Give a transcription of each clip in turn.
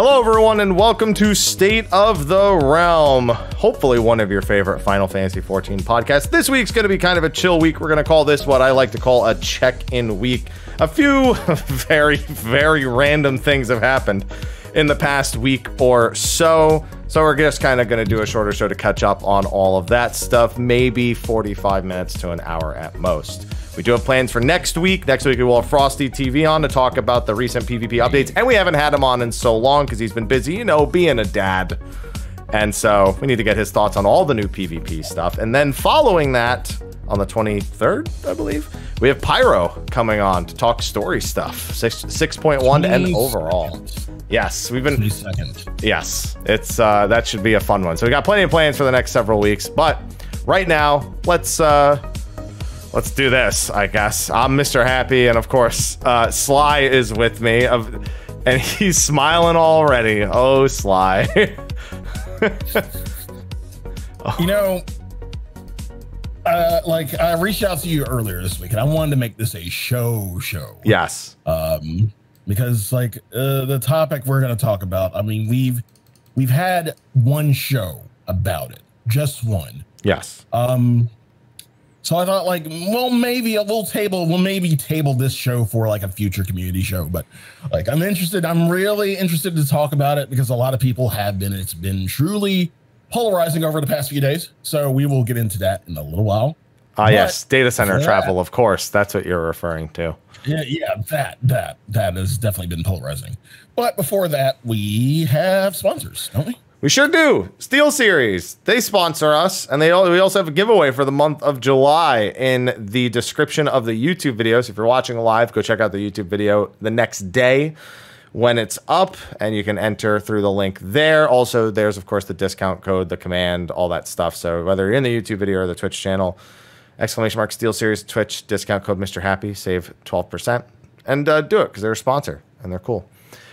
Hello everyone and welcome to State of the Realm. Hopefully one of your favorite Final Fantasy XIV podcasts. This week's going to be kind of a chill week. We're going to call this what I like to call a check-in week. A few very random things have happened in the past week or so. So we're just kind of going to do a shorter show to catch up on all of that stuff. Maybe 45 minutes to an hour at most. We do have plans for next week. Next week we will have Frosty TV on to talk about the recent PvP updates. And we haven't had him on in so long because he's been busy, you know, being a dad. And so we need to get his thoughts on all the new PvP stuff. And then following that, on the 23rd, I believe, we have Pyro coming on to talk story stuff. 6.1 and overall. Yes, we've been... Yes, it's that should be a fun one. So we got plenty of plans for the next several weeks. But right now, let's do this, I guess. I'm Mr. Happy, and of course, Sly is with me, and he's smiling already. Oh, Sly. You know, like, I reached out to you earlier this week, and I wanted to make this a show. Yes. Because, like, the topic we're going to talk about, I mean, we've had one show about it. Just one. Yes. So I thought, like, well, maybe we'll maybe table this show for like a future community show. But like, I'm really interested to talk about it because a lot of people have been. It's been truly polarizing over the past few days. So we will get into that in a little while. Yes, data center travel, of course. That's what you're referring to. Yeah, that has definitely been polarizing. But before that, we have sponsors, don't we? We sure do. Steelseries, they sponsor us, and we also have a giveaway for the month of July in the description of the YouTube video. So if you're watching live, go check out the YouTube video the next day when it's up, and you can enter through the link there. Also, there's, of course, the discount code, the command, all that stuff. So whether you're in the YouTube video or the Twitch channel, !Steelseries, Twitch, discount code Mr. Happy, save 12%, and do it because they're a sponsor, and they're cool.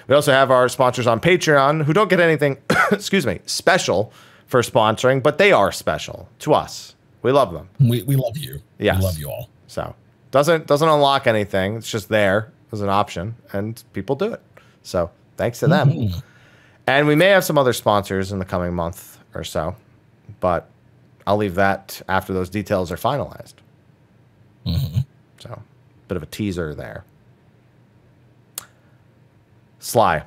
We also have our sponsors on Patreon who don't get anything, excuse me, special for sponsoring, but they are special to us. We love them. We love you. Yes. We love you all. So doesn't unlock anything. It's just there as an option, and people do it. So thanks to them. And we may have some other sponsors in the coming month or so, but I'll leave that after those details are finalized. So bit of a teaser there. Sly.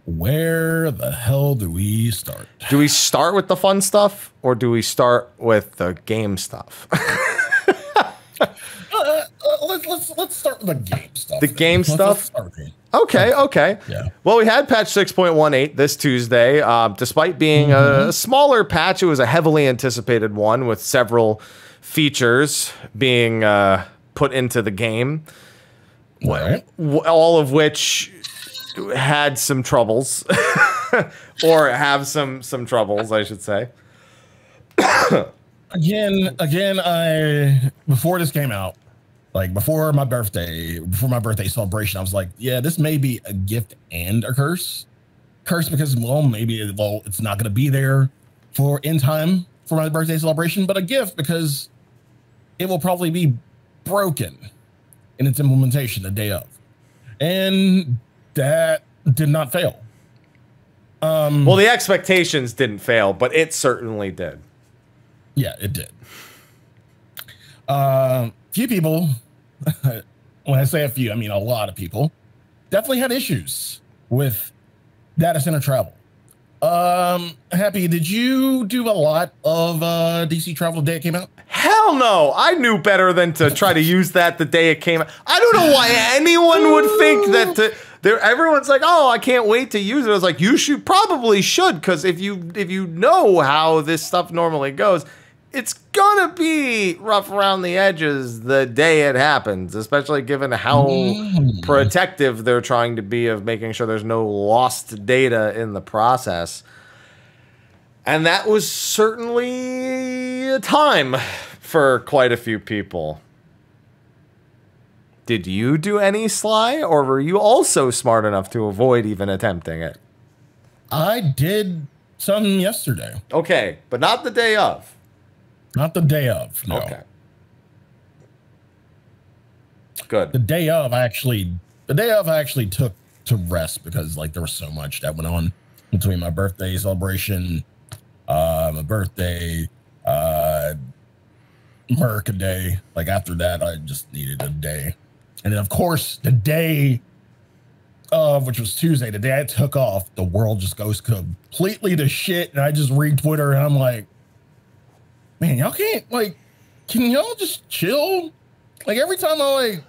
Where the hell do we start? Do we start with the fun stuff or do we start with the game stuff? Let's start with the game stuff. The game stuff? Okay. Yeah. Well, we had patch 6.18 this Tuesday. Despite being a smaller patch, it was a heavily anticipated one with several features being put into the game. Right. All of which had some troubles, or have some troubles, I should say. Again, before this came out, like before my birthday celebration, I was like, yeah, this may be a gift and a curse. Curse because, well, maybe it's not going to be there in time for my birthday celebration, but a gift because it will probably be broken in its implementation the day of, and that did not fail. Well, the expectations didn't fail, but it certainly did. Yeah, it did. Few people, when I say a few, I mean a lot of people, definitely had issues with data center travel. Happy, did you do a lot of DC travel the day it came out? Hell no! I knew better than to try to use that the day it came out. I don't know why anyone would think that everyone's like, oh, I can't wait to use it. I was like, you probably should, because if you know how this stuff normally goes, it's gonna be rough around the edges the day it happens, especially given how protective they're trying to be of making sure there's no lost data in the process. And that was certainly a time for quite a few people. Did you do any, Sly, or were you also smart enough to avoid even attempting it? I did some yesterday. Okay, but not the day of. Not the day of, no. Okay. Good. The day of, I actually took to rest because like there was so much that went on between my birthday celebration, my birthday, Merc a day. Like after that, I just needed a day. And then of course the day of, which was Tuesday, the day I took off, the world just goes completely to shit. And I just read Twitter and I'm like, man, y'all can't like, can y'all just chill? Like every time I like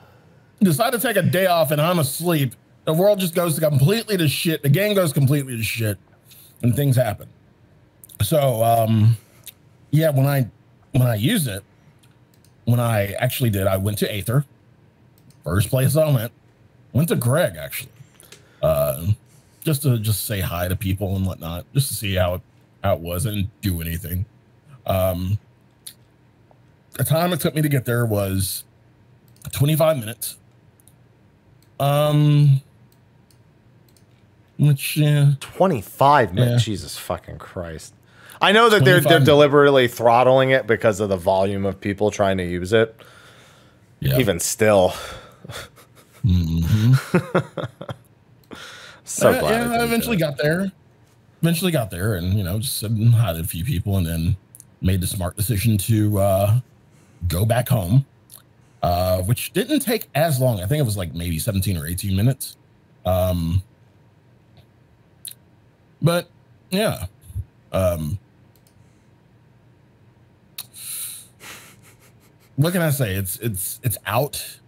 decide to take a day off and I'm asleep, the world just goes completely to shit. The game goes completely to shit and things happen. So, yeah, when I use it, when I actually did, I went to Aether. First place I went to Greg actually, just to say hi to people and whatnot, just to see how it was. I didn't do anything. The time it took me to get there was 25 minutes. Which 25 minutes, Jesus fucking Christ. I know that they're deliberately throttling it because of the volume of people trying to use it. Yeah. Even still. So glad. Yeah, I eventually got there. And, you know, just said hi to a few people and then made the smart decision to go back home, which didn't take as long. I think it was like maybe 17 or 18 minutes. But yeah. What can I say? It's out.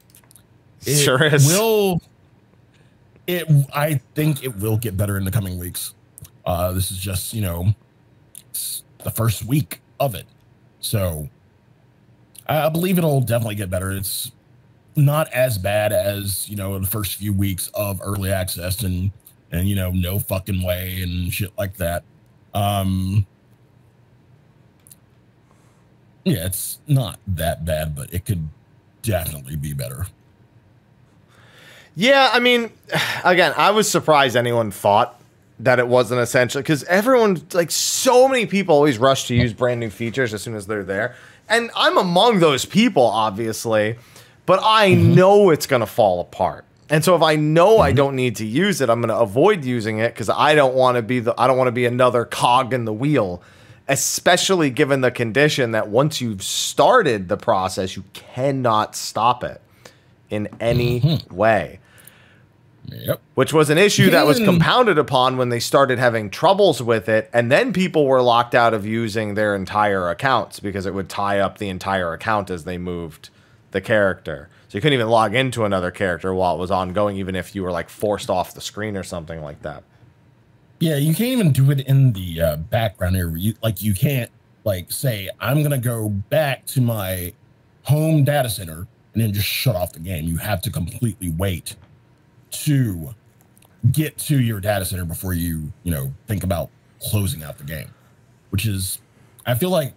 It sure is. I think it will get better in the coming weeks. This is just, you know, it's the first week of it. So I believe it'll definitely get better. It's not as bad as, you know, the first few weeks of early access and you know, no fucking way and shit like that. Yeah, it's not that bad, but it could definitely be better. Yeah, I mean, again, I was surprised anyone thought that it wasn't essential because everyone, like so many people always rush to use brand new features as soon as they're there. And I'm among those people, obviously, but I know it's going to fall apart. And so if I know I don't need to use it, I'm going to avoid using it because I don't want to be another cog in the wheel, especially given the condition that once you've started the process, you cannot stop it in any way. Yep. Which was an issue that was compounded upon when they started having troubles with it. And then people were locked out of using their entire accounts because it would tie up the entire account as they moved the character. So you couldn't even log into another character while it was ongoing, even if you were like forced off the screen or something like that. Yeah, you can't even do it in the background area. You can't like say, I'm going to go back to my home data center and then just shut off the game. You have to completely wait to get to your data center before you know, think about closing out the game, which is, I feel like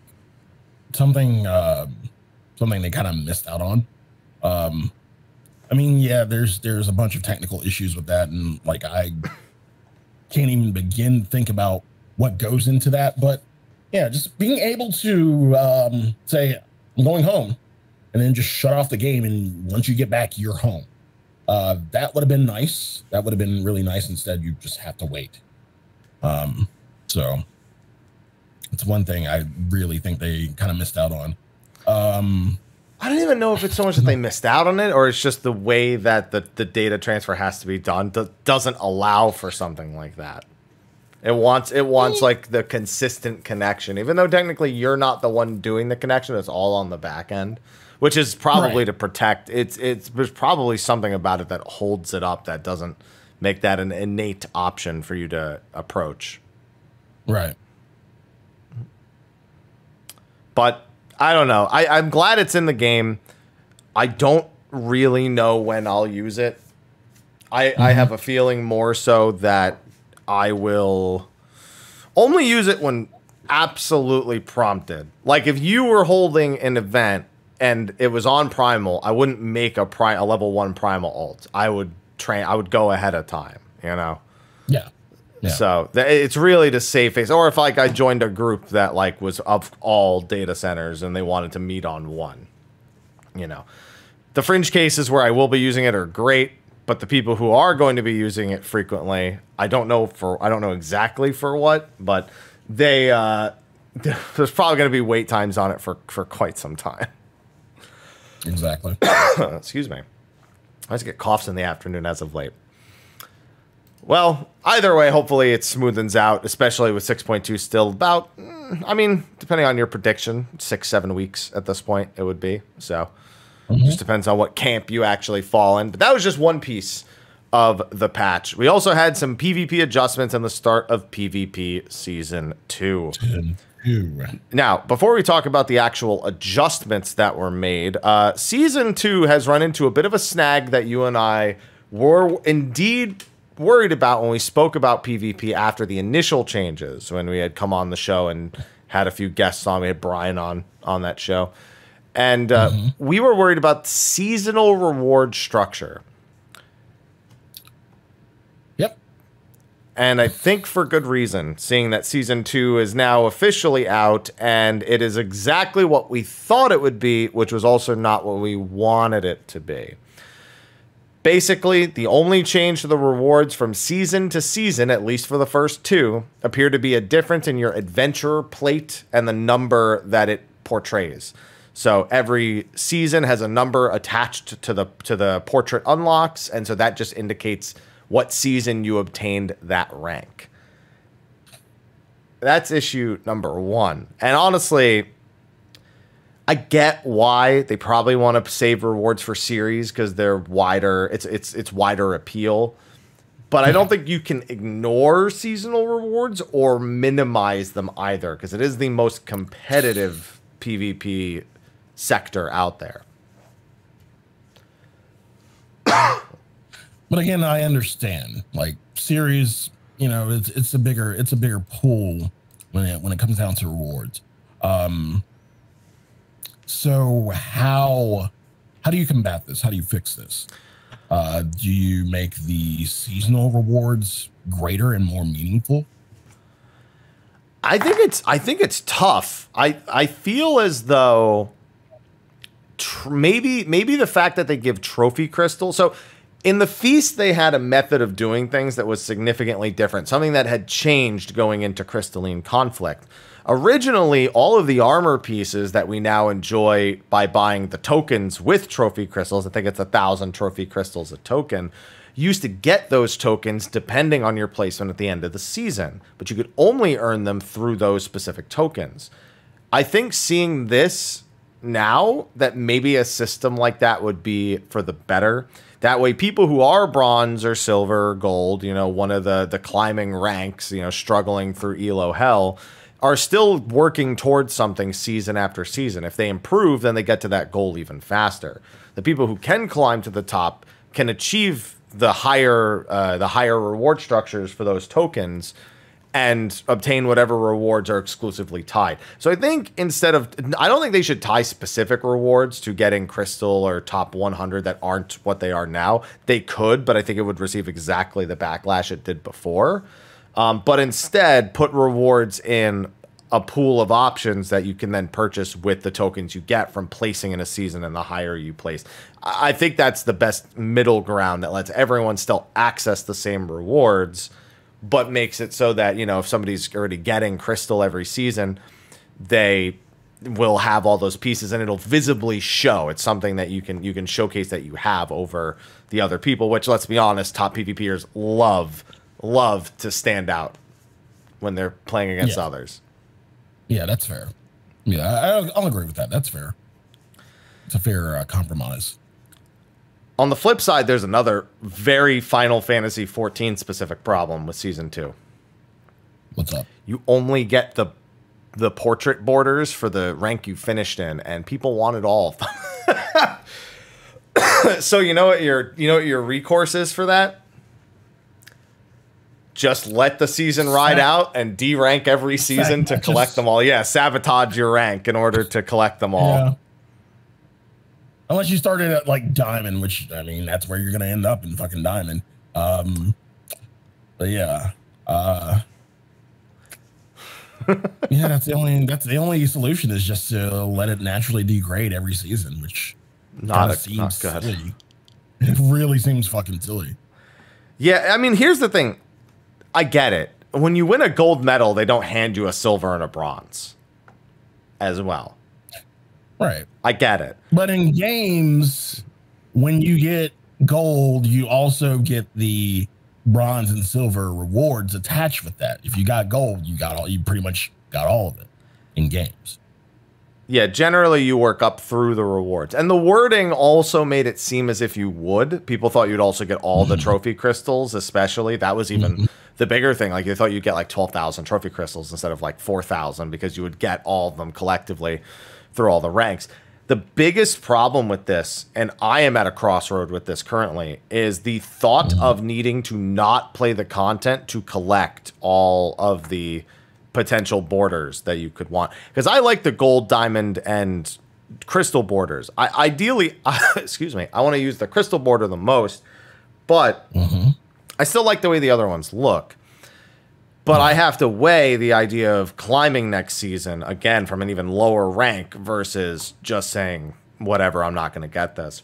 something they kind of missed out on. I mean, yeah, there's a bunch of technical issues with that, and like I can't even begin to think about what goes into that. But yeah, just being able to say, I'm going home, and then just shut off the game, and once you get back, you're home. That would have been nice. That would have been really nice. Instead, you just have to wait. So it's one thing I really think they kind of missed out on. I don't even know if it's so much that they missed out on it, or it's just the way that the data transfer has to be done doesn't allow for something like that. It wants like the consistent connection, even though technically you're not the one doing the connection. It's all on the back end, which is probably to protect. There's probably something about it that holds it up that doesn't make that an innate option for you to approach. Right. But I don't know. I'm glad it's in the game. I don't really know when I'll use it. I have a feeling more so that I will only use it when absolutely prompted. Like if you were holding an event and it was on Primal, I wouldn't make a level 1 Primal ult. I would go ahead of time, you know? Yeah. Yeah. So it's really to save face. Or if like I joined a group that like was of all data centers and they wanted to meet on one, you know, the fringe cases where I will be using it are great. But the people who are going to be using it frequently, I don't know exactly for what, but they there's probably going to be wait times on it for quite some time. Exactly. Excuse me. I just get coughs in the afternoon as of late. Well, either way, hopefully it smoothens out, especially with 6.2 still about, I mean, depending on your prediction, 6-7 weeks at this point it would be. So just depends on what camp you actually fall in. But that was just one piece of the patch. We also had some PvP adjustments in the start of PvP Season 2. Now, before we talk about the actual adjustments that were made, Season 2 has run into a bit of a snag that you and I were indeed worried about when we spoke about PvP after the initial changes, when we had come on the show and had a few guests on. We had Brian on that show. And we were worried about seasonal reward structure. Yep. And I think for good reason, seeing that Season 2 is now officially out, and it is exactly what we thought it would be, which was also not what we wanted it to be. Basically, the only change to the rewards from season to season, at least for the first two, appear to be a difference in your adventurer plate and the number that it portrays. So every season has a number attached to the portrait unlocks, and so that just indicates what season you obtained that rank. That's issue number one. And honestly, I get why they probably want to save rewards for series because they're wider. It's wider appeal. But I don't think you can ignore seasonal rewards or minimize them either, because it is the most competitive PvP sector out there. But again, I understand. Like series, you know, it's a bigger pool when it comes down to rewards. So how do you combat this? How do you fix this? Do you make the seasonal rewards greater and more meaningful? I think it's tough. I feel as though maybe the fact that they give trophy crystals. So in the feast, they had a method of doing things that was significantly different, something that had changed going into Crystalline Conflict. Originally, all of the armor pieces that we now enjoy by buying the tokens with trophy crystals, I think it's 1,000 trophy crystals a token, used to get those tokens depending on your placement at the end of the season, but you could only earn them through those specific tokens. I think seeing this now, that maybe a system like that would be for the better. That way, people who are bronze or silver or gold, you know, one of the climbing ranks, you know, struggling through Elo hell, are still working towards something season after season. If they improve, then they get to that goal even faster. The people who can climb to the top can achieve the higher reward structures for those tokens and obtain whatever rewards are exclusively tied. So I think I don't think they should tie specific rewards to getting crystal or top 100 that aren't what they are now. They could, but I think it would receive exactly the backlash it did before. But instead, put rewards in a pool of options that you can then purchase with the tokens you get from placing in a season, and the higher you place. I think that's the best middle ground that lets everyone still access the same rewards, but makes it so that, you know, if somebody's already getting crystal every season, they will have all those pieces and it'll visibly show. It's something that you can showcase that you have over the other people, which, let's be honest, top PvPers love to stand out when they're playing against others. Yeah, that's fair. Yeah, I'll agree with that. That's fair. It's a fair compromise. On the flip side, there's another very Final Fantasy XIV specific problem with Season 2. What's up? You only get the portrait borders for the rank you finished in, and people wanted all of them. So you know what your recourse is for that? Just let the season ride out and de-rank every season to collect them all. Yeah, sabotage your rank in order to collect them all. Yeah. Unless you started at like diamond, which, I mean, that's where you're going to end up in fucking diamond. But yeah. Yeah, that's the only solution, is just to let it naturally degrade every season, which not good. Silly. It really seems fucking silly. Yeah, I mean, here's the thing. I get it. When you win a gold medal, they don't hand you a silver and a bronze as well. Right. I get it. But in games, when you get gold, you also get the bronze and silver rewards attached with that. If you got gold, you pretty much got all of it in games. Yeah, generally you work up through the rewards. And the wording also made it seem as if you would. People thought you'd also get all the trophy crystals, especially. That was even the bigger thing. Like, they thought you'd get like 12,000 trophy crystals instead of like 4,000 because you would get all of them collectively through all the ranks. The biggest problem with this, and I am at a crossroad with this currently, is the thought of needing to not play the content to collect all of the potential borders that you could want. Because I like the gold, diamond, and crystal borders. Ideally, excuse me, I want to use the crystal border the most, but I still like the way the other ones look. But I have to weigh the idea of climbing next season, again, from an even lower rank versus just saying, whatever, I'm not going to get this.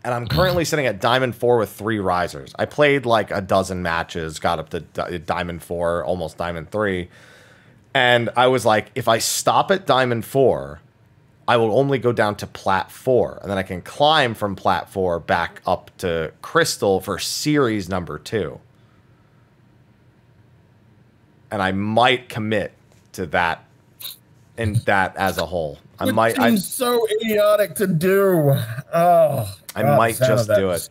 And I'm currently sitting at Diamond 4 with 3 risers. I played like a dozen matches, got up to Diamond 4, almost Diamond 3. And I was like, if I stop at Diamond 4, I will only go down to Plat 4. And then I can climb from Plat 4 back up to Crystal for Series number 2. And I might commit to that and that as a whole. It seems so idiotic to do. Oh, I might just do it.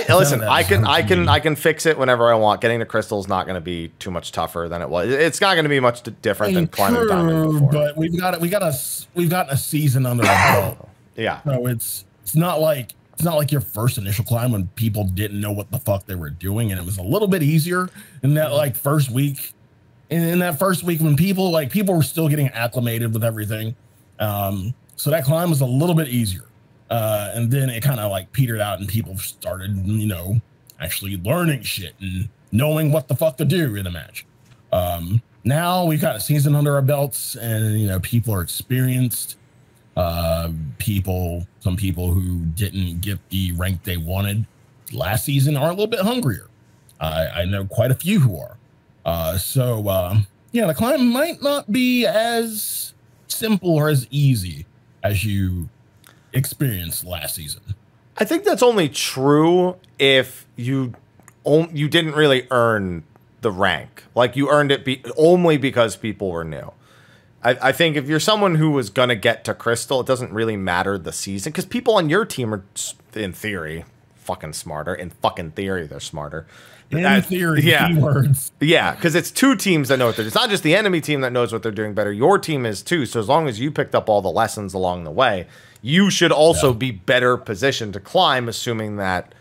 Listen, I can fix it whenever I want. Getting the crystal is not going to be too much tougher than it was. It's not going to be much different than climbing diamond before. But we've gotten a season under our belt. Yeah. So it's not like your first initial climb when people didn't know what the fuck they were doing, and it was a little bit easier in that like first week. In that first week when people were still getting acclimated with everything. So that climb was a little bit easier. And then it kind of like petered out and people started, actually learning shit and knowing what the fuck to do in a match. Now we've got a season under our belts and, people are experienced. Some people who didn't get the rank they wanted last season are a little bit hungrier. I know quite a few who are. The climb might not be as simple or as easy as you experienced last season. I think that's only true if you didn't really earn the rank. Like, you earned it only because people were new. I think if you're someone who was going to get to Crystal, it doesn't really matter the season, because people on your team are, in theory, fucking smarter. In fucking theory, they're smarter. In theory, yeah. Keywords. Yeah, because it's 2 teams that know what they're doing. It's not just the enemy team that knows what they're doing better. Your team is too. So as long as you picked up all the lessons along the way, you should also be better positioned to climb, assuming that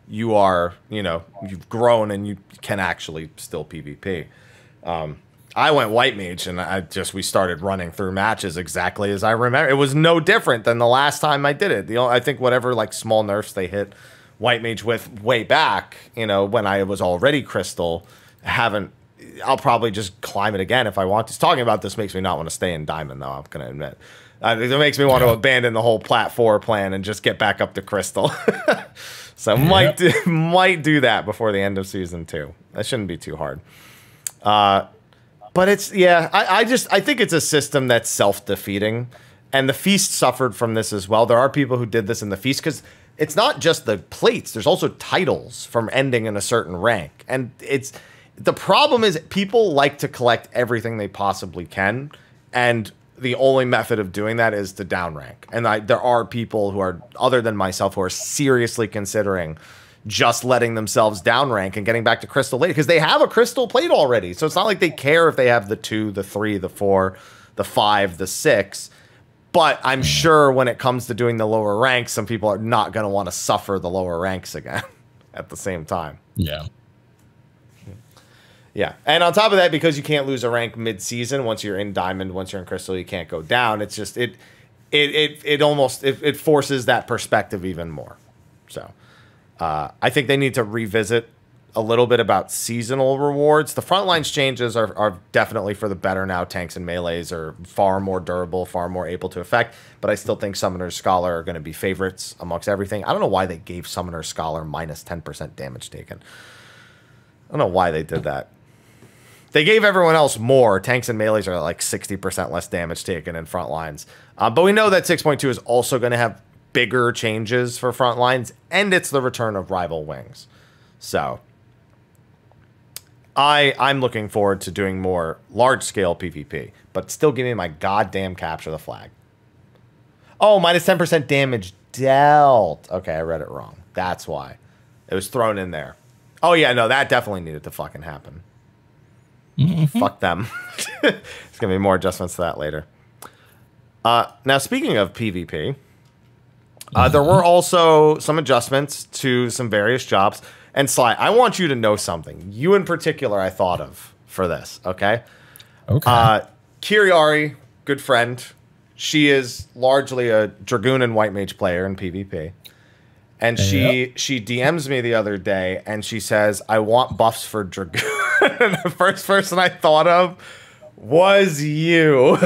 you are, you've grown and you can actually still PvP. I went white mage and we started running through matches exactly as I remember. It was no different than the last time I did it. I think whatever like small nerfs they hit white mage with way back, when I was already crystal, I'll probably just climb it again if I want to. Talking about this makes me not want to stay in diamond, though, I'm going to admit. It makes me want to abandon the whole Plat 4 plan and just get back up to crystal. So might do that before the end of season 2. That shouldn't be too hard. But it's, I think it's a system that's self-defeating. And the Feast suffered from this as well. There are people who did this in the Feast because it's not just the plates. There's also titles from ending in a certain rank. And the problem is people like to collect everything they possibly can. And the only method of doing that is to downrank. And there are people who are, other than myself, who are seriously considering just letting themselves downrank and getting back to crystal later, because they have a crystal plate already. So it's not like they care if they have the 2, the 3, the 4, the 5, the 6. But I'm sure when it comes to doing the lower ranks, some people are not going to want to suffer the lower ranks again at the same time. Yeah. Yeah. And on top of that, because you can't lose a rank mid-season, once you're in diamond, once you're in crystal, you can't go down. It's just, it almost forces that perspective even more. So I think they need to revisit a little bit about seasonal rewards. The Frontlines changes are definitely for the better now. Tanks and melees are far more durable, far more able to affect, but I still think Summoner's Scholar are going to be favorites amongst everything. I don't know why they gave Summoner's Scholar minus 10% damage taken. I don't know why they did that. They gave everyone else more. Tanks and melees are like 60% less damage taken in Frontlines. But we know that 6.2 is also going to have bigger changes for Frontlines, and it's the return of Rival Wings. So I'm looking forward to doing more large-scale PvP, but still give me my goddamn Capture the Flag. Oh, minus 10% damage dealt. Okay, I read it wrong. That's why. It was thrown in there. Oh, yeah, no, that definitely needed to fucking happen. Fuck them. There's going to be more adjustments to that later. Now, speaking of PvP, there were also some adjustments to some various jobs. And Sly, I want you to know something. You in particular I thought of for this, okay? Okay. Kiriari, good friend. She is largely a Dragoon and White Mage player in PvP. And she DMs me the other day, and she says, I want buffs for Dragoon. And the first person I thought of was you.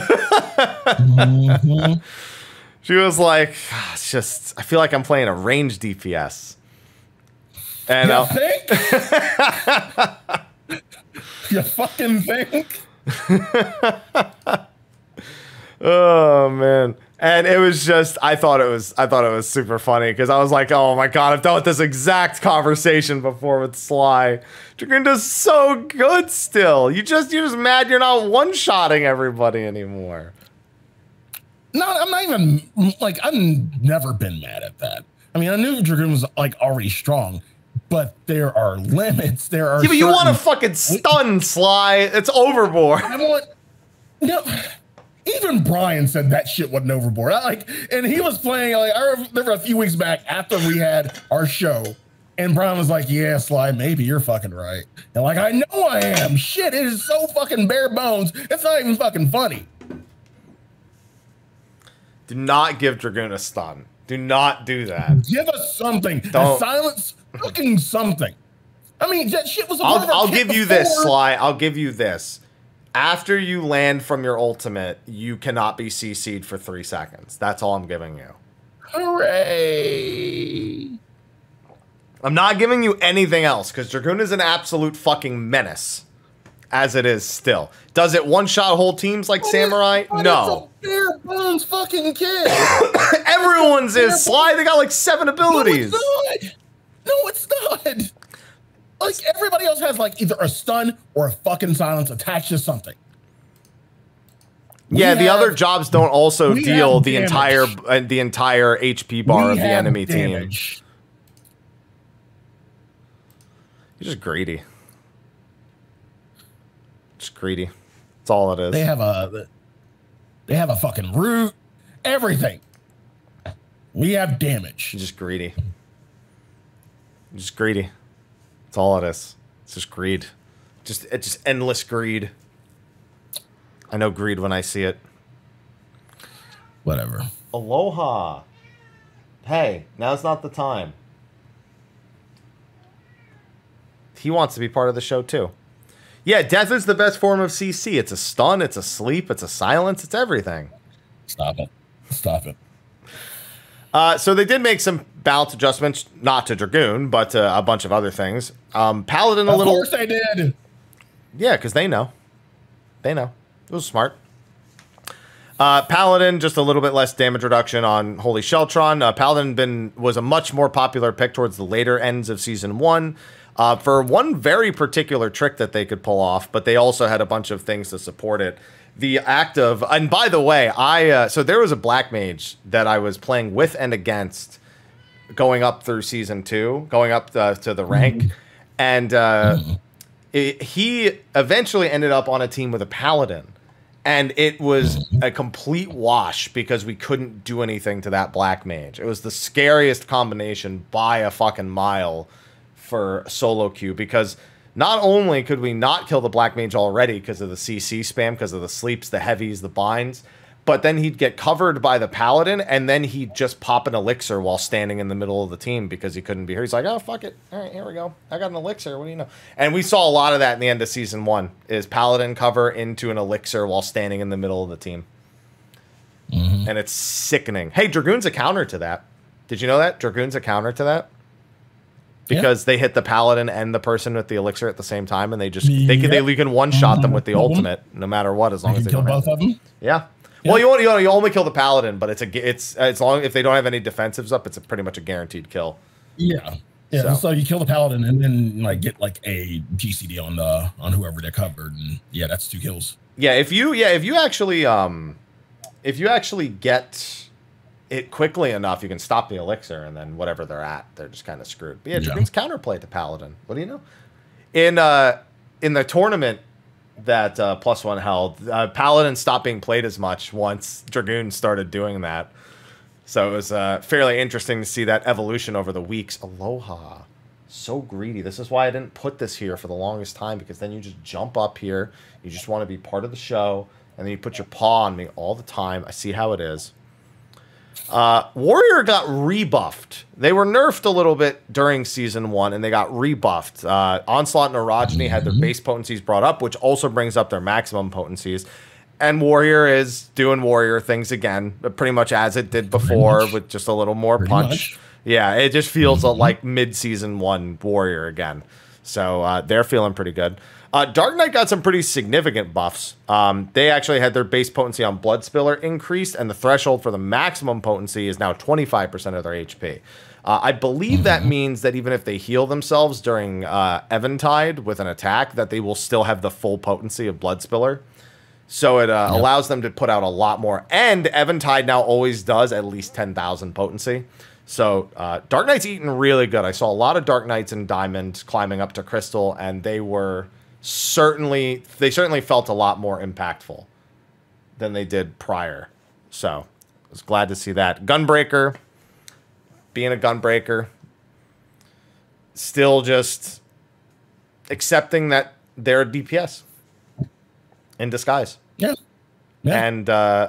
She was like, it's just, I feel like I'm playing a range DPS. And you think? You fucking think? Oh, man. And it was just, I thought it was super funny because I was like, oh my God, I've dealt with this exact conversation before with Sly. Dragoon does so good still. You're just mad you're not one-shotting everybody anymore. No, I'm not even, like, I've never been mad at that. I mean, I knew Dragoon was, like, already strong, but there are limits. There are but you want to fucking stun, Sly. It's overboard. I want, no. Even Brian said that shit wasn't overboard. And he was playing, like, I remember a few weeks back after we had our show, and Brian was like, yeah, Sly, maybe you're fucking right. And like, I know I am. Shit, it is so fucking bare bones. It's not even fucking funny. Do not give Dragoon a stun. Do not do that. Give us something. Silence fucking something. I mean, that shit was a I'll give you this, Sly. I'll give you this. After you land from your ultimate, you cannot be CC'd for 3 seconds. That's all I'm giving you. Hooray! I'm not giving you anything else, because Dragoon is an absolute fucking menace. As it is still. Does it one-shot whole teams like Samurai? No. It's a bare bones fucking kid. Everyone's is Sly. They got like 7 abilities. No, it's not. Like, everybody else has, like, either a stun or a fucking silence attached to something. Yeah, the other jobs don't also deal the entire HP bar of the enemy team. You're just greedy. Just greedy. That's all it is. They have a fucking root. Everything. We have damage. You're just greedy. You're just greedy. That's all it is. It's just greed. It's just endless greed. I know greed when I see it. Whatever. Aloha. Hey, now's not the time. He wants to be part of the show too. Yeah, death is the best form of CC. It's a stun, it's a sleep, it's a silence, it's everything. Stop it. Stop it. So they did make some balance adjustments, not to Dragoon, but to a bunch of other things. Paladin a little... Of course they did. Yeah, because they know. They know. It was smart. Paladin, just a little bit less damage reduction on Holy Sheltron. Paladin was a much more popular pick towards the later ends of Season 1 for one very particular trick that they could pull off, but they also had a bunch of things to support it. The act of... And by the way, so there was a Black Mage that I was playing with and against going up through Season 2, going up to the rank, and he eventually ended up on a team with a Paladin. And it was a complete wash because we couldn't do anything to that Black Mage. It was the scariest combination by a fucking mile for solo queue because not only could we not kill the Black Mage already because of the CC spam, because of the sleeps, the heavies, the binds, But then he'd get covered by the paladin, and then he'd just pop an elixir while standing in the middle of the team because he couldn't be here. He's like, oh, fuck it. All right, here we go. I got an elixir. What do you know? And we saw a lot of that in the end of Season 1, is paladin cover into an elixir while standing in the middle of the team. And it's sickening. Hey, Dragoon's a counter to that. Did you know that? Dragoon's a counter to that? Because they hit the paladin and the person with the elixir at the same time, and they just they can one-shot them with the ultimate no matter what, as long as they don't have both of them. Yeah. Well, you only kill the paladin, but it's as long if they don't have any defensives up, it's pretty much a guaranteed kill. Yeah, yeah. So you kill the paladin and then like get like a GCD on whoever they're covered, and yeah, that's 2 kills. Yeah, if you actually get it quickly enough, you can stop the elixir, and then whatever they're at, they're just kind of screwed. But yeah, Dragoon's counterplay to paladin. What do you know? In the tournament that +1 held, paladin stopped being played as much once Dragoon started doing that. So it was fairly interesting to see that evolution over the weeks. Aloha. So greedy. This is why I didn't put this here for the longest time, because then you just jump up here. You just want to be part of the show, and then you put your paw on me all the time. I see how it is. Warrior got rebuffed. They were nerfed a little bit during Season 1, and they got rebuffed. Onslaught and Orogeny had their base potencies brought up, which also brings up their maximum potencies. And Warrior is doing Warrior things again, but pretty much as it did before, with just a little more punch. Yeah, it just feels like mid-Season 1 Warrior again. So they're feeling pretty good. Dark Knight got some pretty significant buffs. They actually had their base potency on Blood Spiller increased, and the threshold for the maximum potency is now 25% of their HP. I believe that means that even if they heal themselves during Eventide with an attack, that they will still have the full potency of Blood Spiller. So it allows them to put out a lot more. And Eventide now always does at least 10,000 potency. So Dark Knight's eating really good. I saw a lot of Dark Knights in Diamond climbing up to Crystal, and they certainly felt a lot more impactful than they did prior. So I was glad to see that. Gunbreaker, being a Gunbreaker, still just accepting that they're a DPS in disguise. Yeah. And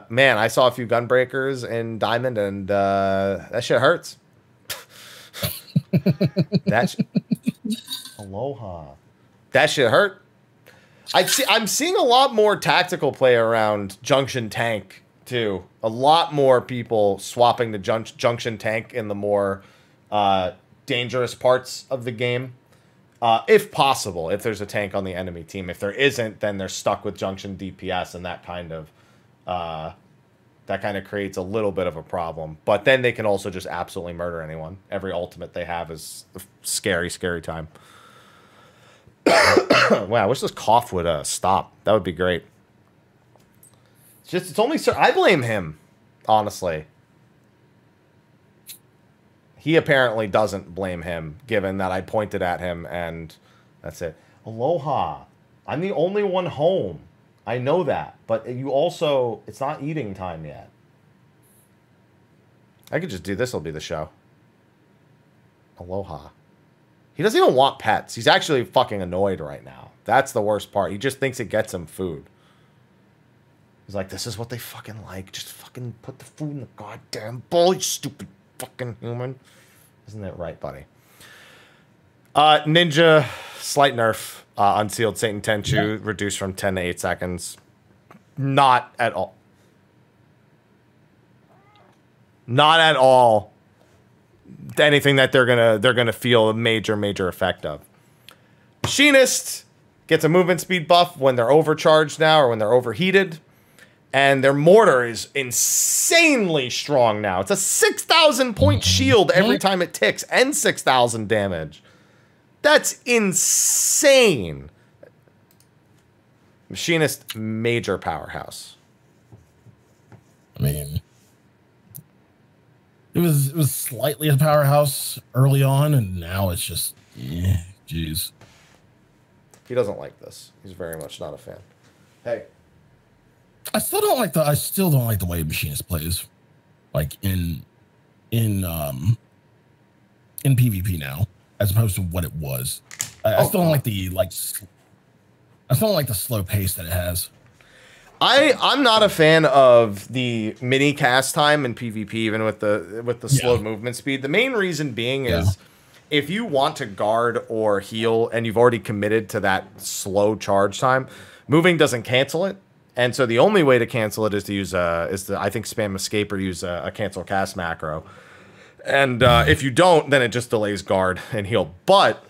man, I saw a few Gunbreakers in Diamond, and that shit hurts. Aloha. That shit hurt. I'm seeing a lot more tactical play around Junction Tank too. A lot more people swapping to Junction Tank in the more dangerous parts of the game, if possible. If there's a tank on the enemy team, if there isn't, then they're stuck with Junction DPS, and that kind of creates a little bit of a problem. But then they can also just absolutely murder anyone. Every ultimate they have is a scary, scary time. Wow, I wish this cough would stop. That would be great. It's only I blame him, honestly. He apparently doesn't blame him, given that I pointed at him, and that's it. Aloha. I'm the only one home. I know that, but you also, it's not eating time yet. I could just do this. Will be the show. Aloha. He doesn't even want pets. He's actually fucking annoyed right now. That's the worst part. He just thinks it gets him food. He's like, this is what they fucking like. Just fucking put the food in the goddamn bowl, you stupid fucking human. Isn't that right, buddy? Ninja, slight nerf. Unsealed Satan Tenchu, reduced from 10 to 8 seconds. Not at all. Not at all anything that they're gonna feel a major effect of. Machinist gets a movement speed buff when they're overcharged now, or when they're overheated. And their mortar is insanely strong now. It's a 6,000 point shield every time it ticks, and 6,000 damage. That's insane. Machinist, major powerhouse. I mean, it was slightly a powerhouse early on, and now it's just, jeez. He doesn't like this. He's very much not a fan. Hey. I still don't like the way Machinist plays, like in PvP now, as opposed to what it was. I still don't like the slow pace that it has. I'm not a fan of the mini cast time in PvP, even with the slow movement speed. The main reason being is if you want to guard or heal and you've already committed to that slow charge time, moving doesn't cancel it. And so the only way to cancel it is to use I think spam escape or use a cancel cast macro. And if you don't, then it just delays guard and heal. But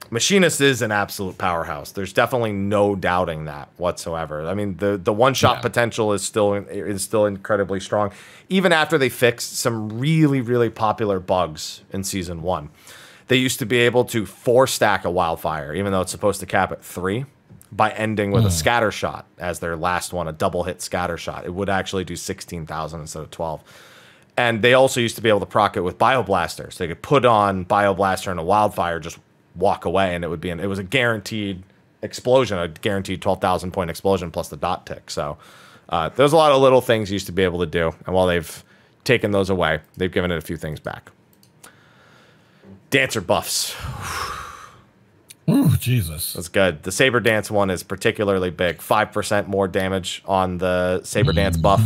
Machinist is an absolute powerhouse. There's definitely no doubting that whatsoever. I mean, the one-shot potential is still incredibly strong, even after they fixed some really, really popular bugs in Season 1. They used to be able to 4-stack a wildfire, even though it's supposed to cap at 3, by ending with a scatter shot as their last one, a double-hit scatter shot. It would actually do 16,000 instead of 12. And they also used to be able to proc it with Bioblaster. So they could put on Bioblaster and a wildfire, just walk away, and it was a guaranteed explosion, a guaranteed 12,000 point explosion plus the dot tick. So there's a lot of little things you used to be able to do, and while they've taken those away, they've given it a few things back. Dancer buffs. Ooh, Jesus. That's good. The Saber Dance one is particularly big. 5% more damage on the Saber Dance buff.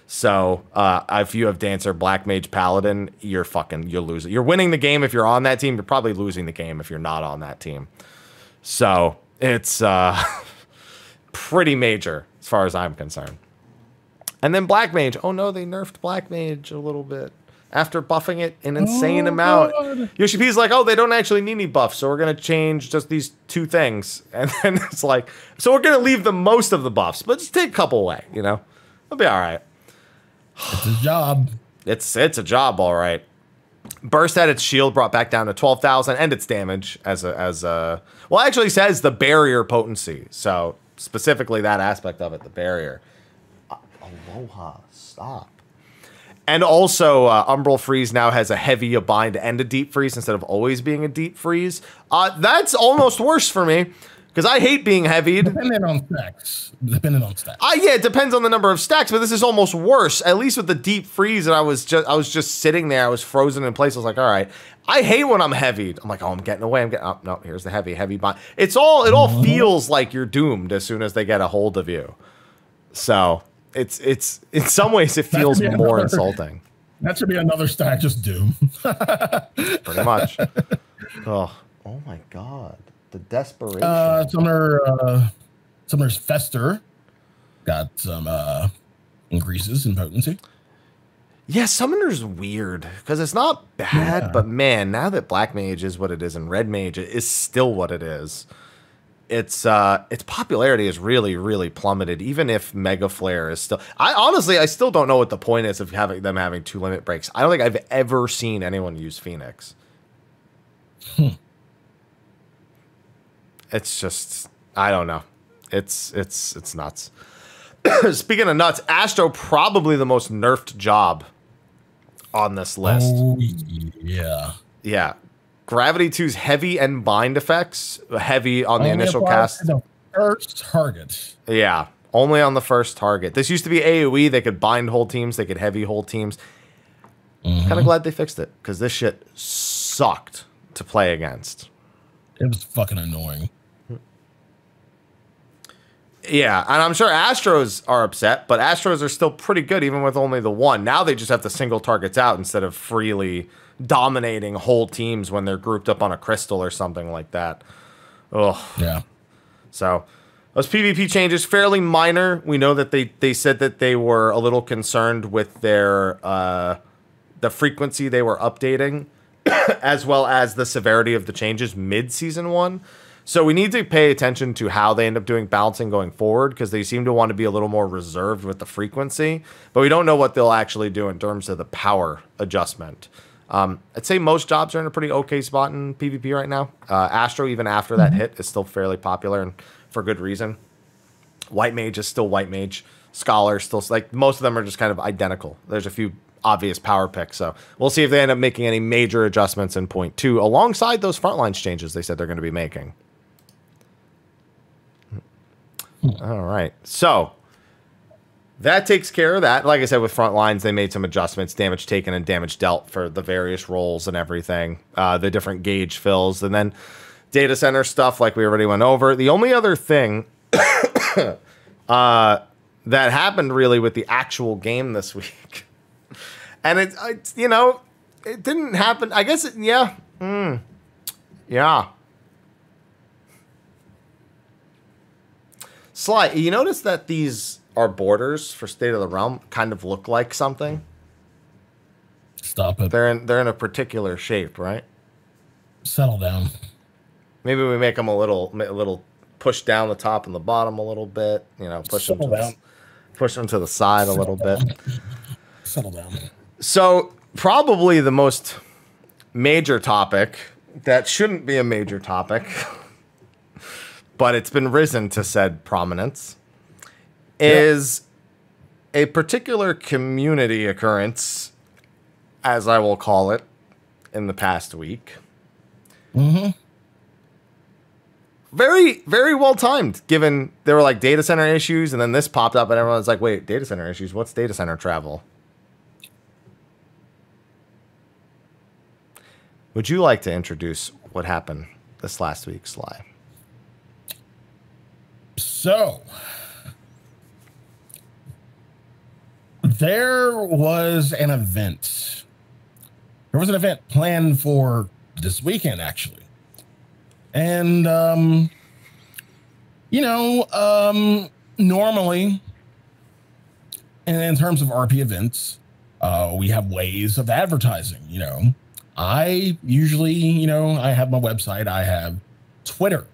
So if you have Dancer, Black Mage, Paladin, you're losing. You're winning the game if you're on that team. You're probably losing the game if you're not on that team. So it's pretty major as far as I'm concerned. And then Black Mage. Oh no, they nerfed Black Mage a little bit after buffing it an insane amount. Yoshi P's like, oh, they don't actually need any buffs, so we're going to change just these 2 things. And then it's like, so we're going to leave the most of the buffs, but just take a couple away, you know? It'll be all right. It's a job. It's a job, all right. Burst at its shield brought back down to 12,000, and its damage well, it actually says the barrier potency. So specifically that aspect of it, the barrier. Aloha, stop. And also, Umbral Freeze now has a heavy, a bind, and a deep freeze instead of always being a deep freeze. That's almost worse for me. Because I hate being heavied. Depending on stacks. Yeah, it depends on the number of stacks, but this is almost worse. At least with the deep freeze, and I was just sitting there. I was frozen in place. I was like, all right. I hate when I'm heavied. I'm like, oh, I'm getting away. Oh, no, here's the heavy bind. It all feels like you're doomed as soon as they get a hold of you. So it's in some ways it feels more insulting. That should be another stack, just doom. Pretty much. Oh my God. The desperation. Summoner's Fester got some increases in potency. Yeah, Summoner's weird because it's not bad, but man, now that Black Mage is what it is and Red Mage is still what it is, its popularity is really, really plummeted. Even if Mega Flare is still, I still don't know what the point is of them having 2 limit breaks. I don't think I've ever seen anyone use Phoenix. It's just, I don't know. It's nuts. Speaking of nuts, Astro probably the most nerfed job on this list. Oh, yeah. Yeah. Gravity 2's heavy and bind effects, heavy on the initial cast. The first target. Yeah, only on the first target. This used to be AoE. They could bind whole teams. They could heavy whole teams. Kind of glad they fixed it because this shit sucked to play against. It was fucking annoying. Yeah, and I'm sure Astros are upset, but Astros are still pretty good even with only the 1. Now they just have to single targets out instead of freely dominating whole teams when they're grouped up on a crystal or something like that. Oh. Yeah. So those PvP changes, fairly minor. We know that they said that they were a little concerned with their the frequency they were updating as well as the severity of the changes mid-season 1. So we need to pay attention to how they end up doing balancing going forward because they seem to want to be a little more reserved with the frequency, but we don't know what they'll actually do in terms of the power adjustment. I'd say most jobs are in a pretty okay spot in PvP right now. Astro, even after that hit, is still fairly popular and for good reason. White Mage is still White Mage. Scholar still, like, most of them are just kind of identical. There's a few obvious power picks, so we'll see if they end up making any major adjustments in point 2 alongside those frontlines changes they said they're going to be making. All right, so that takes care of that. Like I said, with front lines, they made some adjustments, damage taken and damage dealt for the various roles and everything, the different gauge fills, and then data center stuff like we already went over. The only other thing that happened really with the actual game this week. And it's you know, it didn't happen. I guess yeah. Yeah. Sly, you notice that these are borders for State of the Realm kind of look like something? Stop it. They're in a particular shape, right? Settle down. Maybe we make them a little push down the top and the bottom a little bit, you know, push them to the side a little bit. Settle down. So, probably the most major topic that shouldn't be a major topic, but it's been risen to said prominence, is a particular community occurrence, as I will call it, in the past week. Mm-hmm. Very, very well timed, given there were like data center issues, and then this popped up, and everyone's like, wait, data center issues? What's data center travel? Would you like to introduce what happened this last week, Sly? So, there was an event. There was an event planned for this weekend, actually. And, you know, normally, and in terms of RP events, we have ways of advertising, you know. I usually, you know, I have my website. I have Twitter.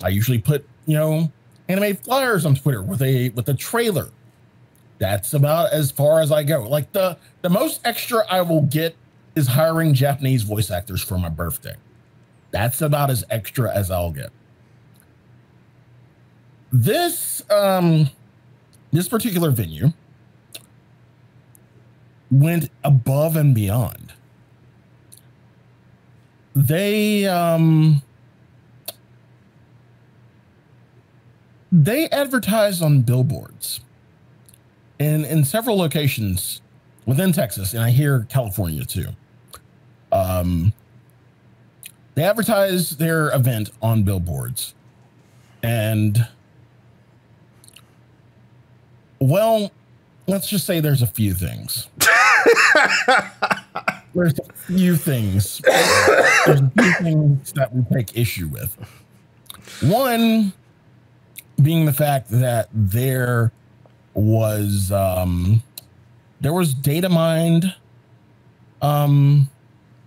I usually put, you know, anime flyers on Twitter with a trailer. That's about as far as I go. Like the most extra I will get is hiring Japanese voice actors for my birthday. That's about as extra as I'll get. This this particular venue went above and beyond. They advertised on billboards in several locations within Texas, and I hear California too. They advertised their event on billboards, and well, let's just say there's a few things. There's a few things. There's a few things that we take issue with. One being the fact that there was data mined.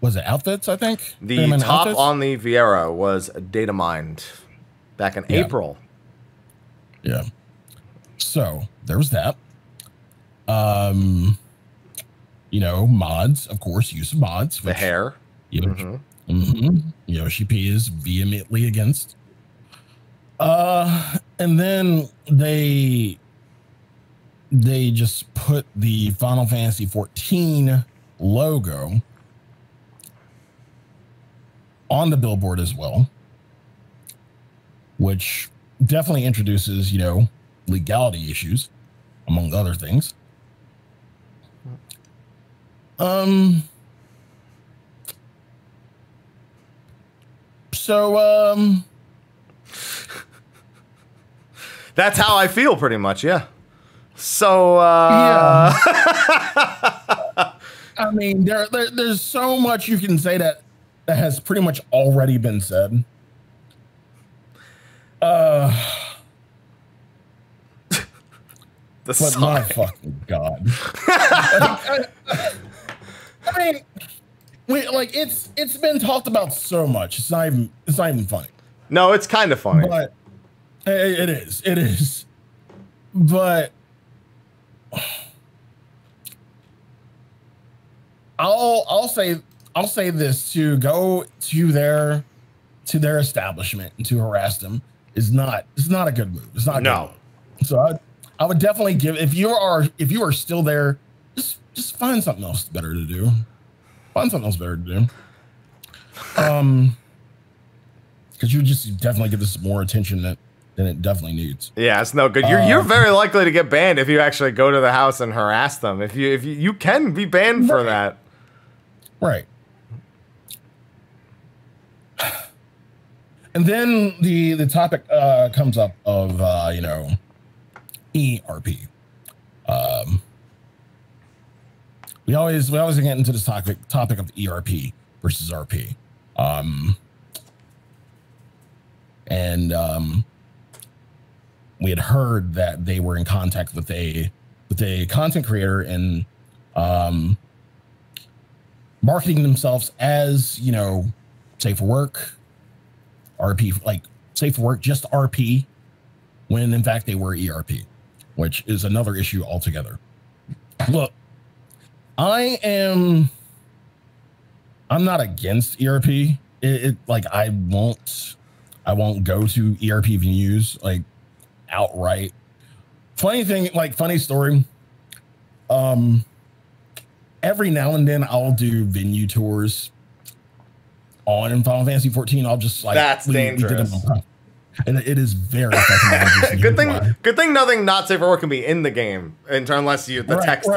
Was it outfits? I think the top outfits on the Viera was data mined back in April. Yeah. So there was that. You know, mods, of course, use of mods. The hair. You know, Yoshi P is vehemently against. And then they just put the Final Fantasy 14 logo on the billboard as well, which definitely introduces, you know, legality issues, among other things. That's how I feel pretty much. Yeah. So, yeah. I mean, there's so much you can say that has pretty much already been said. But my fucking God. I mean, it's been talked about so much. It's not even funny. No, it's kind of funny. But it is. But I'll say this: to go to their establishment and to harass them it's not a good move. It's not a good move. So I would definitely give, if you are still there, just find something else better to do. Find something else better to do. Because you just definitely give this more attention than it definitely needs. Yeah, it's no good. You're very likely to get banned if you actually go to the house and harass them. If you can be banned for that. Right. And then the topic comes up of ERP. we always get into this topic of ERP versus RP. We had heard that they were in contact with a content creator and marketing themselves as, you know, safe for work, RP, like safe for work, just RP, when in fact they were ERP, which is another issue altogether. Look, I'm not against ERP. Like I won't go to ERP venues like outright. Funny story. Every now and then I'll do venue tours in Final Fantasy 14. I'll just like that's dangerous. And it is very fucking dangerous. Good thing nothing not safe for work can be in the game unless you the text.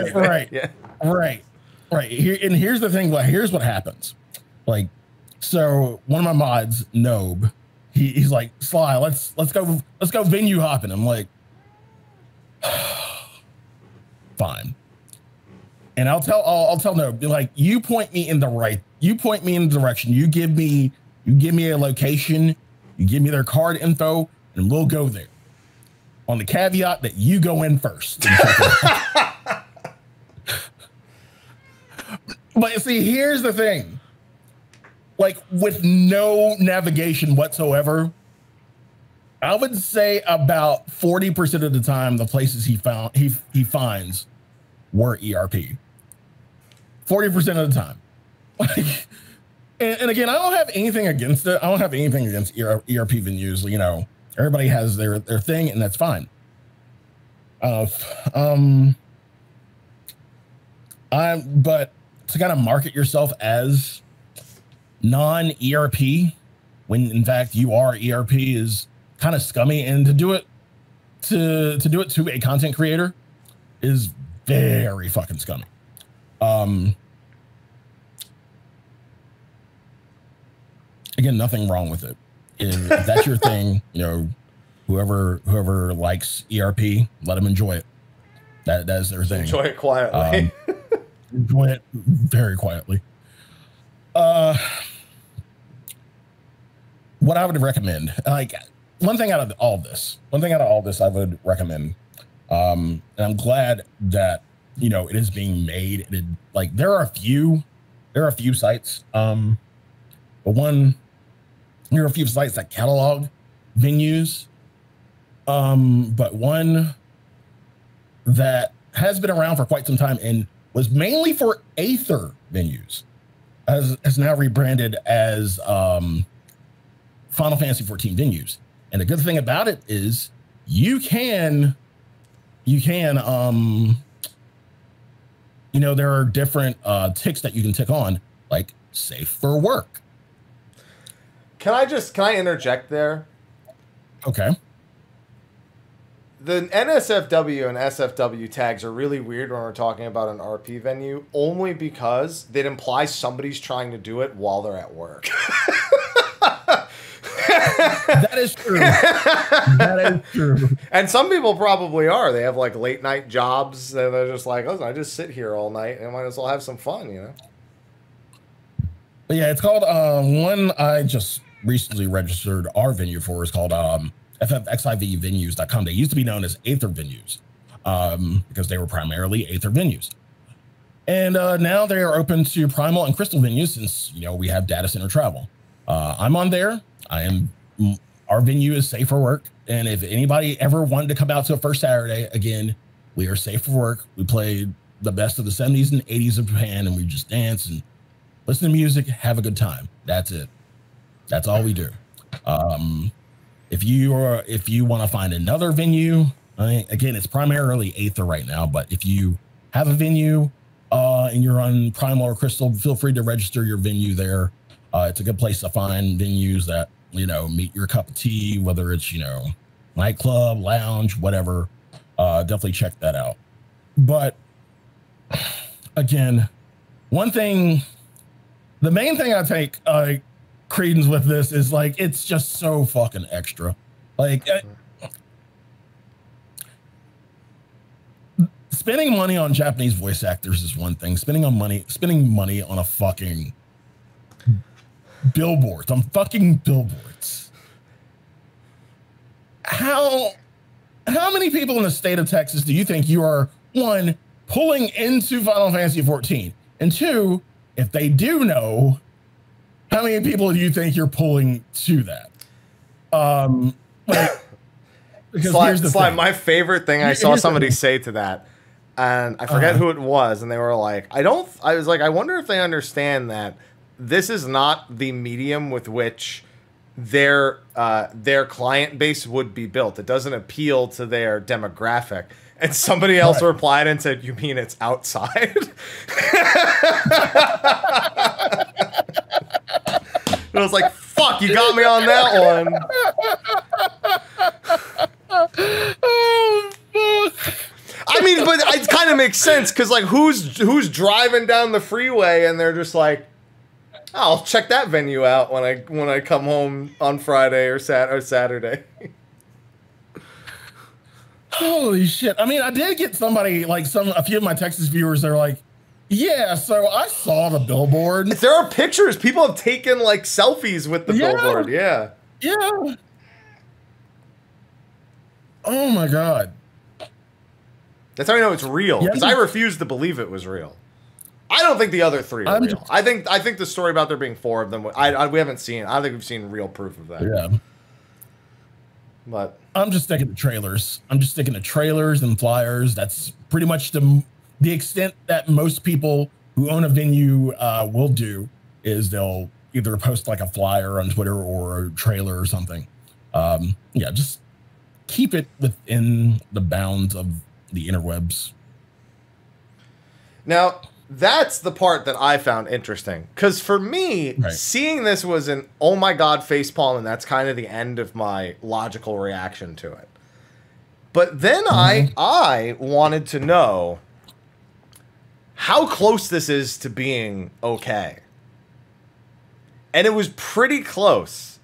Right. Here's the thing. Here's what happens. Like, so one of my mods, Nob, he's like, Sly, let's go venue hopping. I'm like, fine. And I'll tell Nob, like, you point me in the direction. You give me a location. You give me their card info, and we'll go there. On the caveat that you go in first. But see, here's the thing. Like, with no navigation whatsoever, I would say about 40% of the time, the places he finds were ERP. 40% of the time. Like, and again, I don't have anything against it. I don't have anything against ERP venues. You know, everybody has their thing, and that's fine. But to kind of market yourself as non-ERP when in fact you are ERP is kind of scummy, and to do it to a content creator is very fucking scummy. Again, nothing wrong with it. If that's your thing, you know, whoever likes ERP, let them enjoy it. That is their thing. Enjoy it quietly. Enjoy it very quietly. What I would recommend, like one thing out of all this I would recommend, and I'm glad that, you know, it is being made. Like there are a few sites, but there are a few sites that catalog venues, but one that has been around for quite some time and was mainly for Aether venues, has now rebranded as Final Fantasy 14 venues. And the good thing about it is you can, you know, there are different ticks that you can tick on, like safe for work. Can I interject there? Okay. The NSFW and SFW tags are really weird when we're talking about an RP venue, only because it implies somebody's trying to do it while they're at work. That is true. That is true. And some people probably are. They have like late night jobs, and they're just like, listen, I just sit here all night and I might as well have some fun, you know? But yeah, it's called one I just recently registered our venue for is called FFXIVvenues.com. They used to be known as Aether Venues because they were primarily Aether venues. And now they are open to Primal and Crystal venues since, you know, we have data center travel. I'm on there. Our venue is safe for work. And if anybody ever wanted to come out to a first Saturday, again, we are safe for work. We play the best of the 70s and 80s of Japan, and we just dance and listen to music, have a good time. That's it. That's all we do. If you want to find another venue, again, it's primarily Aether right now, but if you have a venue and you're on Primal or Crystal, feel free to register your venue there. It's a good place to find venues that, you know, meet your cup of tea, whether it's, you know, nightclub, lounge, whatever. Definitely check that out. But again, the main thing I take credence with this is like, it's just so fucking extra. Like, spending money on Japanese voice actors is one thing. Spending money on a fucking billboards, on fucking billboards. How many people in the state of Texas do you think you are, one, pulling into Final Fantasy 14? And two, if they do know, how many people do you think you're pulling to that? Because here's the thing. My favorite thing I saw somebody say to that, and I forget who it was, and they were like, I was like, I wonder if they understand that this is not the medium with which their client base would be built. It doesn't appeal to their demographic. And somebody else replied and said, "You mean it's outside?" I was like, "Fuck, you got me on that one." I mean, but it kind of makes sense because, like, who's driving down the freeway and they're just like, oh, "I'll check that venue out when I come home on Friday or Saturday." Holy shit! I mean, I did get somebody like a few of my Texas viewers. They're like, "Yeah, so I saw the billboard. There are pictures. People have taken like selfies with the billboard. Yeah, yeah." Oh my god! That's how I know it's real. Because I refuse to believe it was real. I don't think the other three are real. I think the story about there being 4 of them. We haven't seen. I don't think we've seen real proof of that. Yeah. But I'm just sticking to trailers. I'm just sticking to trailers and flyers. That's pretty much the extent that most people who own a venue will do, is they'll either post like a flyer on Twitter or a trailer or something. Yeah, just keep it within the bounds of the interwebs. Now, that's the part that I found interesting. Because for me, seeing this was an, oh my god, facepalm, and that's kind of the end of my logical reaction to it. But then I wanted to know how close this is to being okay. And it was pretty close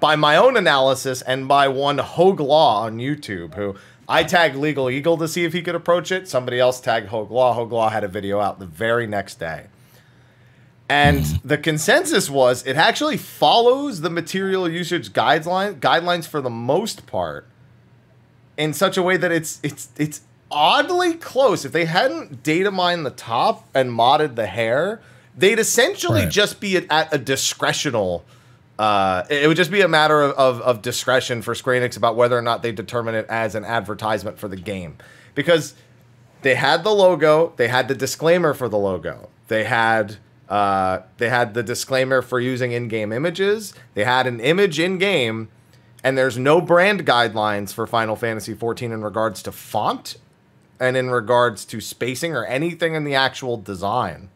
by my own analysis and by one Hogue Law on YouTube, who I tagged Legal Eagle to see if he could approach it. Somebody else tagged Hogue Law. Hogue Law had a video out the very next day. And the consensus was it actually follows the material usage guidelines for the most part in such a way that it's oddly close. If they hadn't data mined the top and modded the hair, they'd essentially just be at a discretional. It would just be a matter of discretion for Square Enix about whether or not they determine it as an advertisement for the game. Because they had the logo, they had the disclaimer for the logo, they had the disclaimer for using in-game images, they had an image in-game, and there's no brand guidelines for Final Fantasy XIV in regards to font and in regards to spacing or anything in the actual design.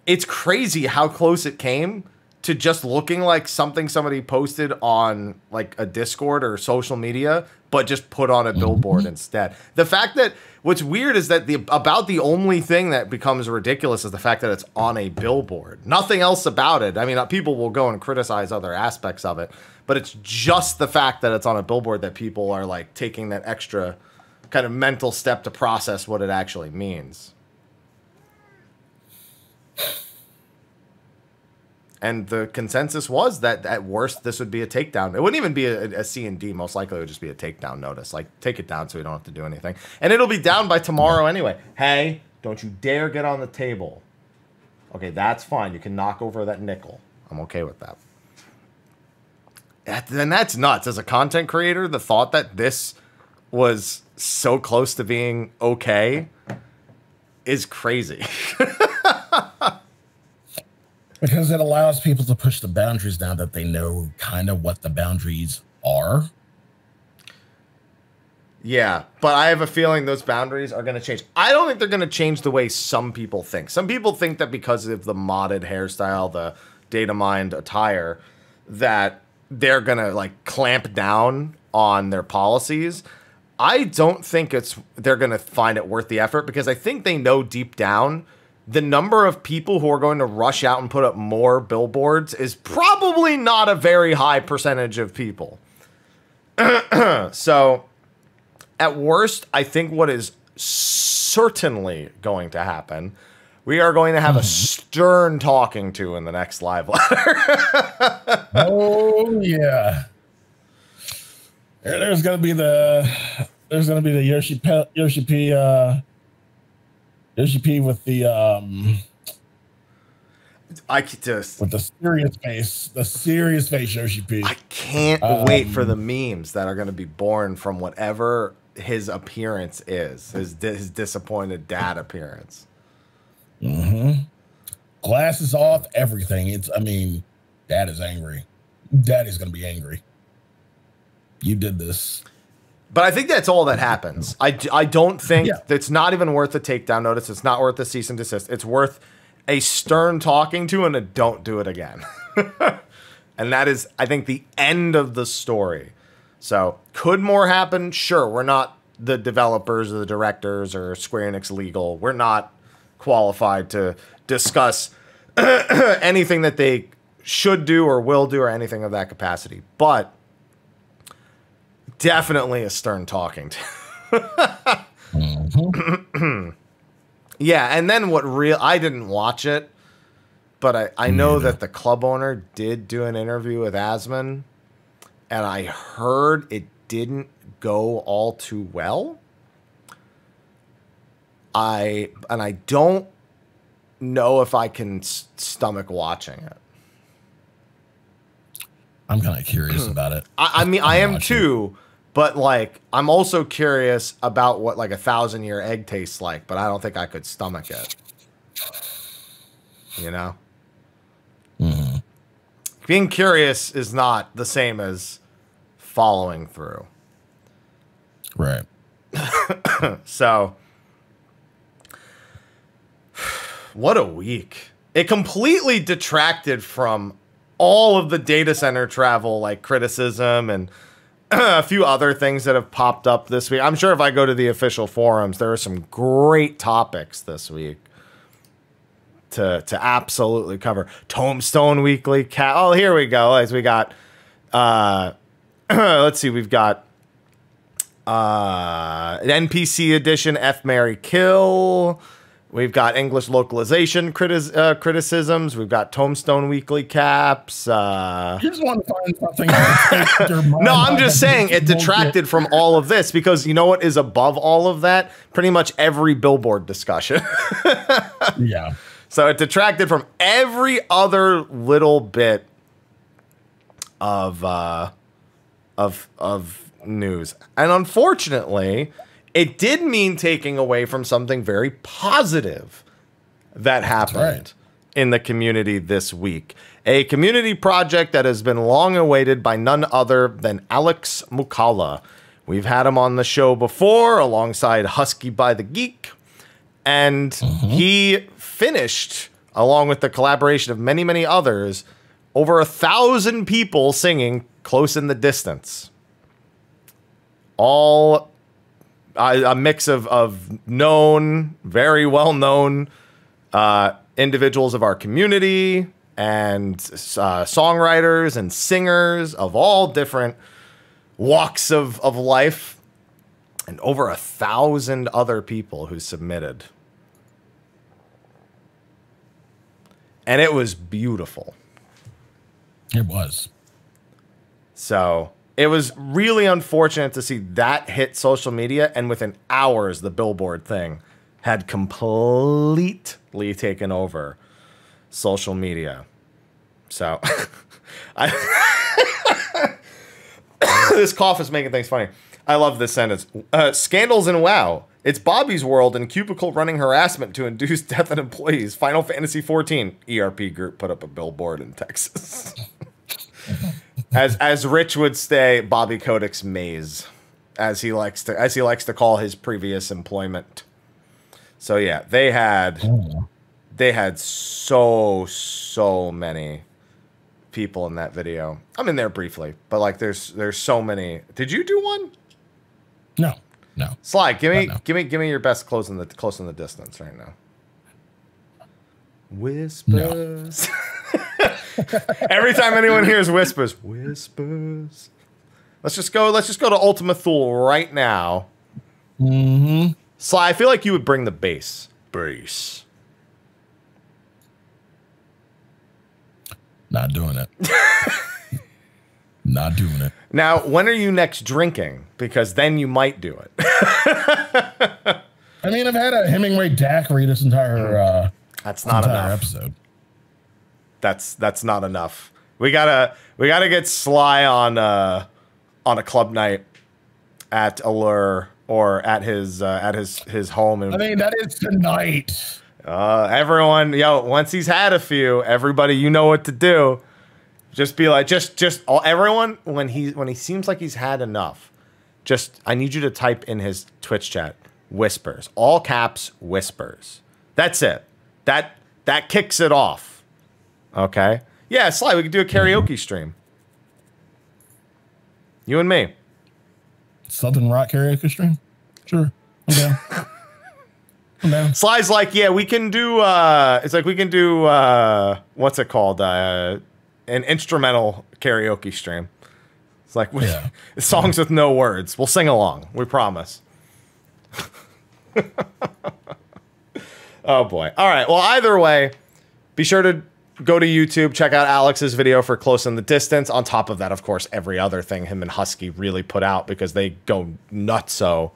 It's crazy how close it came to just looking like something somebody posted on like a Discord or social media, but just put on a billboard instead. The fact that what's weird is that the only thing that becomes ridiculous is the fact that it's on a billboard. Nothing else about it. I mean, people will go and criticize other aspects of it, but it's just the fact that it's on a billboard that people are like taking that extra kind of mental step to process what it actually means. And the consensus was that at worst, this would be a takedown. It wouldn't even be a C and D. Most likely, it would just be a takedown notice. Like, take it down so we don't have to do anything. And it'll be down by tomorrow anyway. Hey, don't you dare get on the table. Okay, that's fine. You can knock over that nickel. I'm okay with that. Then that's nuts. As a content creator, the thought that this was so close to being okay is crazy. Because it allows people to push the boundaries now that they know kind of what the boundaries are. Yeah, but I have a feeling those boundaries are going to change. I don't think they're going to change the way some people think. Some people think that because of the modded hairstyle, the data mined attire, that they're going to like clamp down on their policies. I don't think they're going to find it worth the effort, because I think they know deep down the number of people who are going to rush out and put up more billboards is probably not a very high percentage of people. So, at worst, I think what is certainly going to happen, we are going to have a stern talking to in the next live letter. Oh yeah. There's gonna be the Yoshi P with the I just with the serious face Yoshi P. I can't wait for the memes that are going to be born from whatever his appearance is, his disappointed dad appearance. Glasses off, everything. I mean, Dad is angry. Daddy's gonna be angry. You did this. But I think that's all that happens. I don't think it's not even worth a takedown notice. It's not worth a cease and desist. It's worth a stern talking to and a don't do it again. And that is, I think, the end of the story. So could more happen? Sure. We're not the developers or the directors or Square Enix legal. We're not qualified to discuss anything that they should do or will do or anything of that capacity. But definitely a stern talking to. Yeah, and then I didn't watch it, but I know that the club owner did do an interview with Asmon, and I heard it didn't go all too well. I don't know if I can stomach watching it. I'm kind of curious about it. I mean, I am too, but like, I'm also curious about what like 1,000-year egg tastes like, but I don't think I could stomach it. You know? Being curious is not the same as following through. Right. So, what a week. It completely detracted from all of the data center travel, like criticism and a few other things that have popped up this week. I'm sure if I go to the official forums, there are some great topics this week to absolutely cover. Tombstone Weekly. Oh, here we go. As we got, let's see, we've got NPC edition F, Marry, Kill. We've got English localization criticisms. We've got Tombstone Weekly caps. You just want to find something. No, I'm just saying it detracted from all of this because you know what is above all of that? Pretty much every Billboard discussion. Yeah. So it detracted from every other little bit of news. And unfortunately, it did mean taking away from something very positive that happened in the community this week. A community project that has been long awaited by none other than Alex Mukala. We've had him on the show before alongside Husky by the Geek. And he finished, along with the collaboration of many, many others, over 1,000 people singing Close in the Distance. All a mix of known, very well-known individuals of our community and songwriters and singers of all different walks of life, and over 1,000 other people who submitted. And it was beautiful. It was. So it was really unfortunate to see that hit social media, and within hours, the Billboard thing had completely taken over social media. So this cough is making things funny. I love this sentence. Scandals in WoW. It's Bobby's world and cubicle running harassment to induce death in employees. Final Fantasy 14 ERP group put up a billboard in Texas. As Rich would say, Bobby Kodak's maze, as he likes to call his previous employment. So yeah, they had so many people in that video. I'm in there briefly, but like there's so many. Did you do one? No. Sly, give me your best close in the distance right now. Whispers. No. Every time anyone hears whispers. Let's just go to Ultima Thule right now. Mm-hmm. Sly, I feel like you would bring the bass. Bass. Not doing it. Not doing it. Now, when are you next drinking? Because then you might do it. I mean, I've had a Hemingway daiquiri this entire that's not enough episode. That's not enough. We gotta get Sly on a club night at Allure or at his home. And, I mean, that is tonight. Everyone, once he's had a few, everybody, you know what to do. Just be like, everyone, when he seems like he's had enough, I need you to type in his Twitch chat, whispers, all caps, whispers. That's it. That kicks it off. Okay. Yeah, Sly, we could do a karaoke stream. You and me. Southern rock karaoke stream? Sure. I'm down. I'm down. Sly's like, yeah, we can do, it's like we can do, what's it called? An instrumental karaoke stream. It's like songs with no words. We'll sing along. We promise. Oh, boy. All right. Well, either way, be sure to go to YouTube, check out Alex's video for Close in the Distance. On top of that, of course, every other thing him and Husky really put out because they go nutso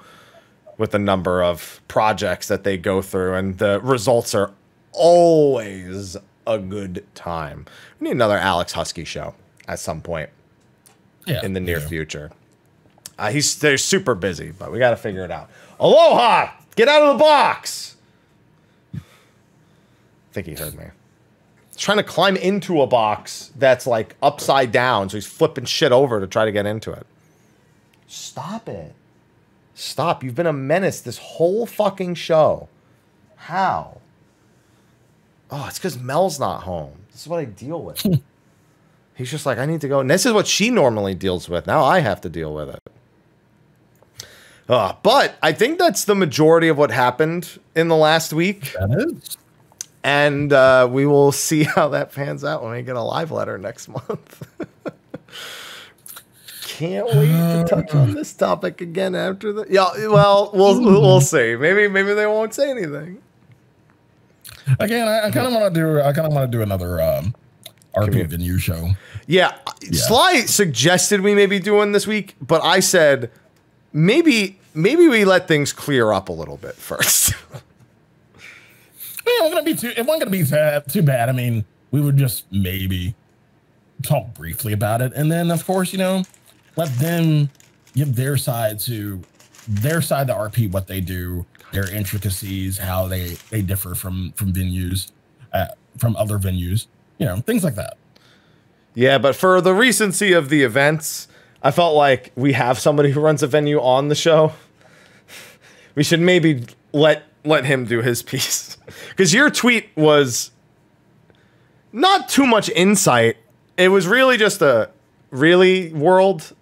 with the number of projects that they go through. And the results are always a good time. We need another Alex Husky show at some point in the near future. They're super busy, but we got to figure it out. Aloha! Get out of the box! I think he heard me. He's trying to climb into a box that's like upside down, so he's flipping shit over to try to get into it. Stop it. Stop. You've been a menace this whole fucking show. How? Oh, it's because Mel's not home. This is what I deal with. He's just like, I need to go. And this is what she normally deals with. Now I have to deal with it. But I think that's the majority of what happened in the last week. That is. And we will see how that pans out when we get a live letter next month. Can't wait to touch on this topic again after the. Yeah, well, we'll see. Maybe they won't say anything. Again, I kind of want to do another RP venue show. Yeah, Sly suggested we maybe do one this week, but I said maybe we let things clear up a little bit first. It wasn't gonna be too bad. I mean, we would just maybe talk briefly about it, and then of course, let them give their side to RP, what they do, their intricacies, how they differ from venues, from other venues, things like that. Yeah, but for the recency of the events, I felt like we have somebody who runs a venue on the show. We should maybe let him do his piece. Because your tweet was not too much insight. It was really just a really world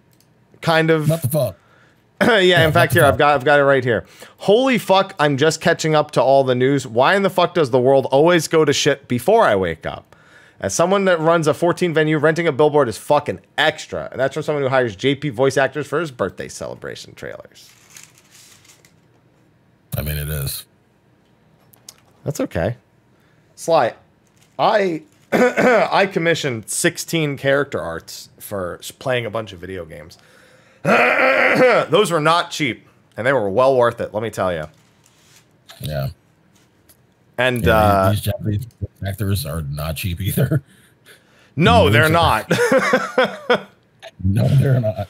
kind of. What the fuck? Yeah, in fact, here, I've got it right here. Holy fuck, I'm just catching up to all the news. Why in the fuck does the world always go to shit before I wake up? As someone that runs a 14 venue, renting a billboard is fucking extra. And that's from someone who hires JP voice actors for his birthday celebration trailers. I mean, it is. That's okay. Sly, I commissioned 16 character arts for playing a bunch of video games. Those were not cheap, and they were well worth it, let me tell you. Yeah. And these Japanese actors are not cheap either. No, they're not. No, they're not.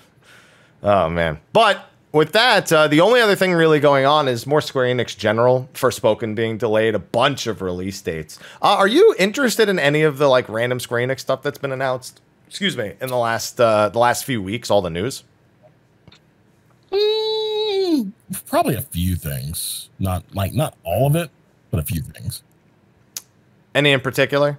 Oh, man. But with that, the only other thing really going on is more Square Enix General, Forspoken being delayed, a bunch of release dates. Are you interested in any of the random Square Enix stuff that's been announced? Excuse me, in the last few weeks, all the news? Probably a few things. Not all of it, but a few things. Any in particular?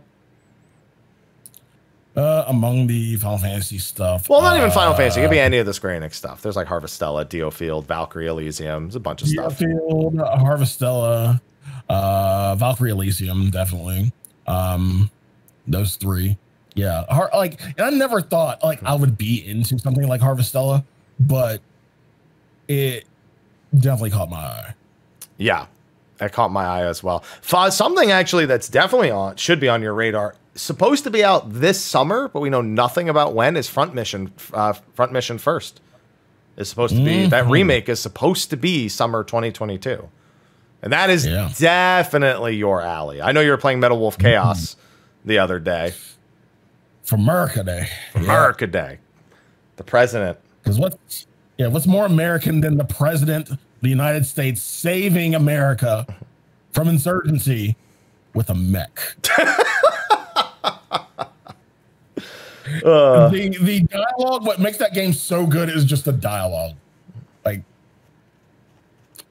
Among the Final Fantasy stuff. Well, not even Final Fantasy. It could be any of the Square Enix stuff. There's Harvestella, Diofield, Valkyrie Elysium. There's a bunch of stuff. Diofield, Harvestella, Valkyrie Elysium, definitely. Those three. Yeah, and I never thought like I would be into something like Harvestella, but it definitely caught my eye. Yeah, that caught my eye as well. Something actually that's definitely should be on your radar. Supposed to be out this summer, but we know nothing about when. Is Front Mission First? Is supposed to be that remake is supposed to be summer 2022, and that is definitely your alley. I know you were playing Metal Wolf Chaos the other day. For America Day. America Day. The president. Because what's more American than the president of the United States saving America from insurgency with a mech? The dialogue, what makes that game so good is just the dialogue. Like,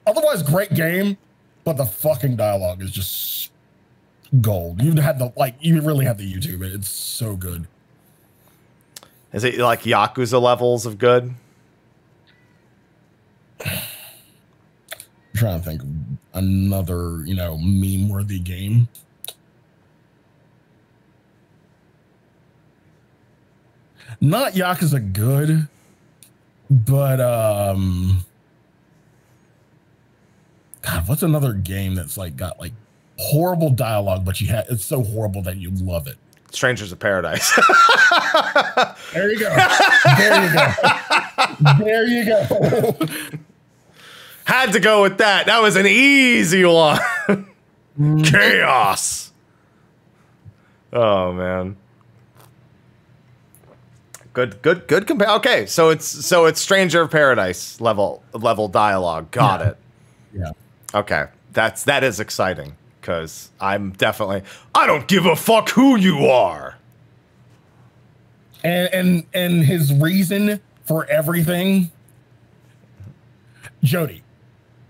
otherwise great game, but the fucking dialogue is just gold. You really have to YouTube it. It's so good. Is it like Yakuza levels of good? I'm trying to think of another, meme-worthy game. Not Yakuza good, but God, what's another game that's got horrible dialogue, but it's so horrible that you love it? Strangers of Paradise. There you go. There you go. There you go. Had to go with that. That was an easy one. Chaos. Oh man. Good compare. Okay, so it's Stranger of Paradise level dialogue. Got it. Yeah. Okay, that is exciting because I don't give a fuck who you are. And his reason for everything, Jody,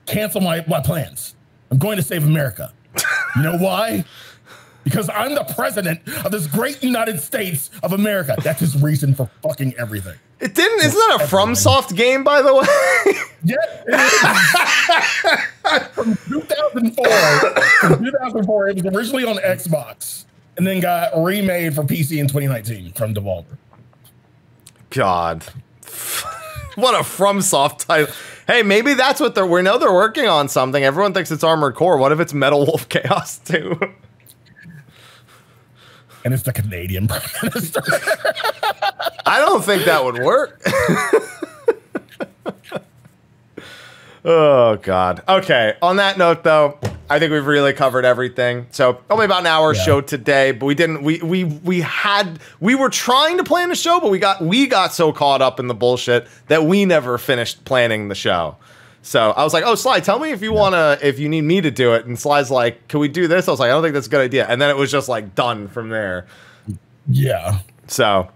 cancel my plans. I'm going to save America. You know why? Because I'm the president of this great United States of America. That's his reason for fucking everything. Isn't that a FromSoft game, by the way? Yeah, it is. From 2004. From 2004, it was originally on Xbox and then got remade for PC in 2019 from Devolver. God. What a FromSoft title. Hey, maybe that's what we know they're working on something. Everyone thinks it's Armored Core. What if it's Metal Wolf Chaos 2? And it's the Canadian Prime Minister. I don't think that would work. Oh, God. Okay. On that note, though, I think we've really covered everything. So only about an hour show today, but we didn't. We were trying to plan a show, but we got so caught up in the bullshit that we never finished planning the show. So I was like, "Oh, Sly, tell me if you need me to do it." And Sly's like, "Can we do this?" I was like, "I don't think that's a good idea." And then it was just done from there. Yeah. So,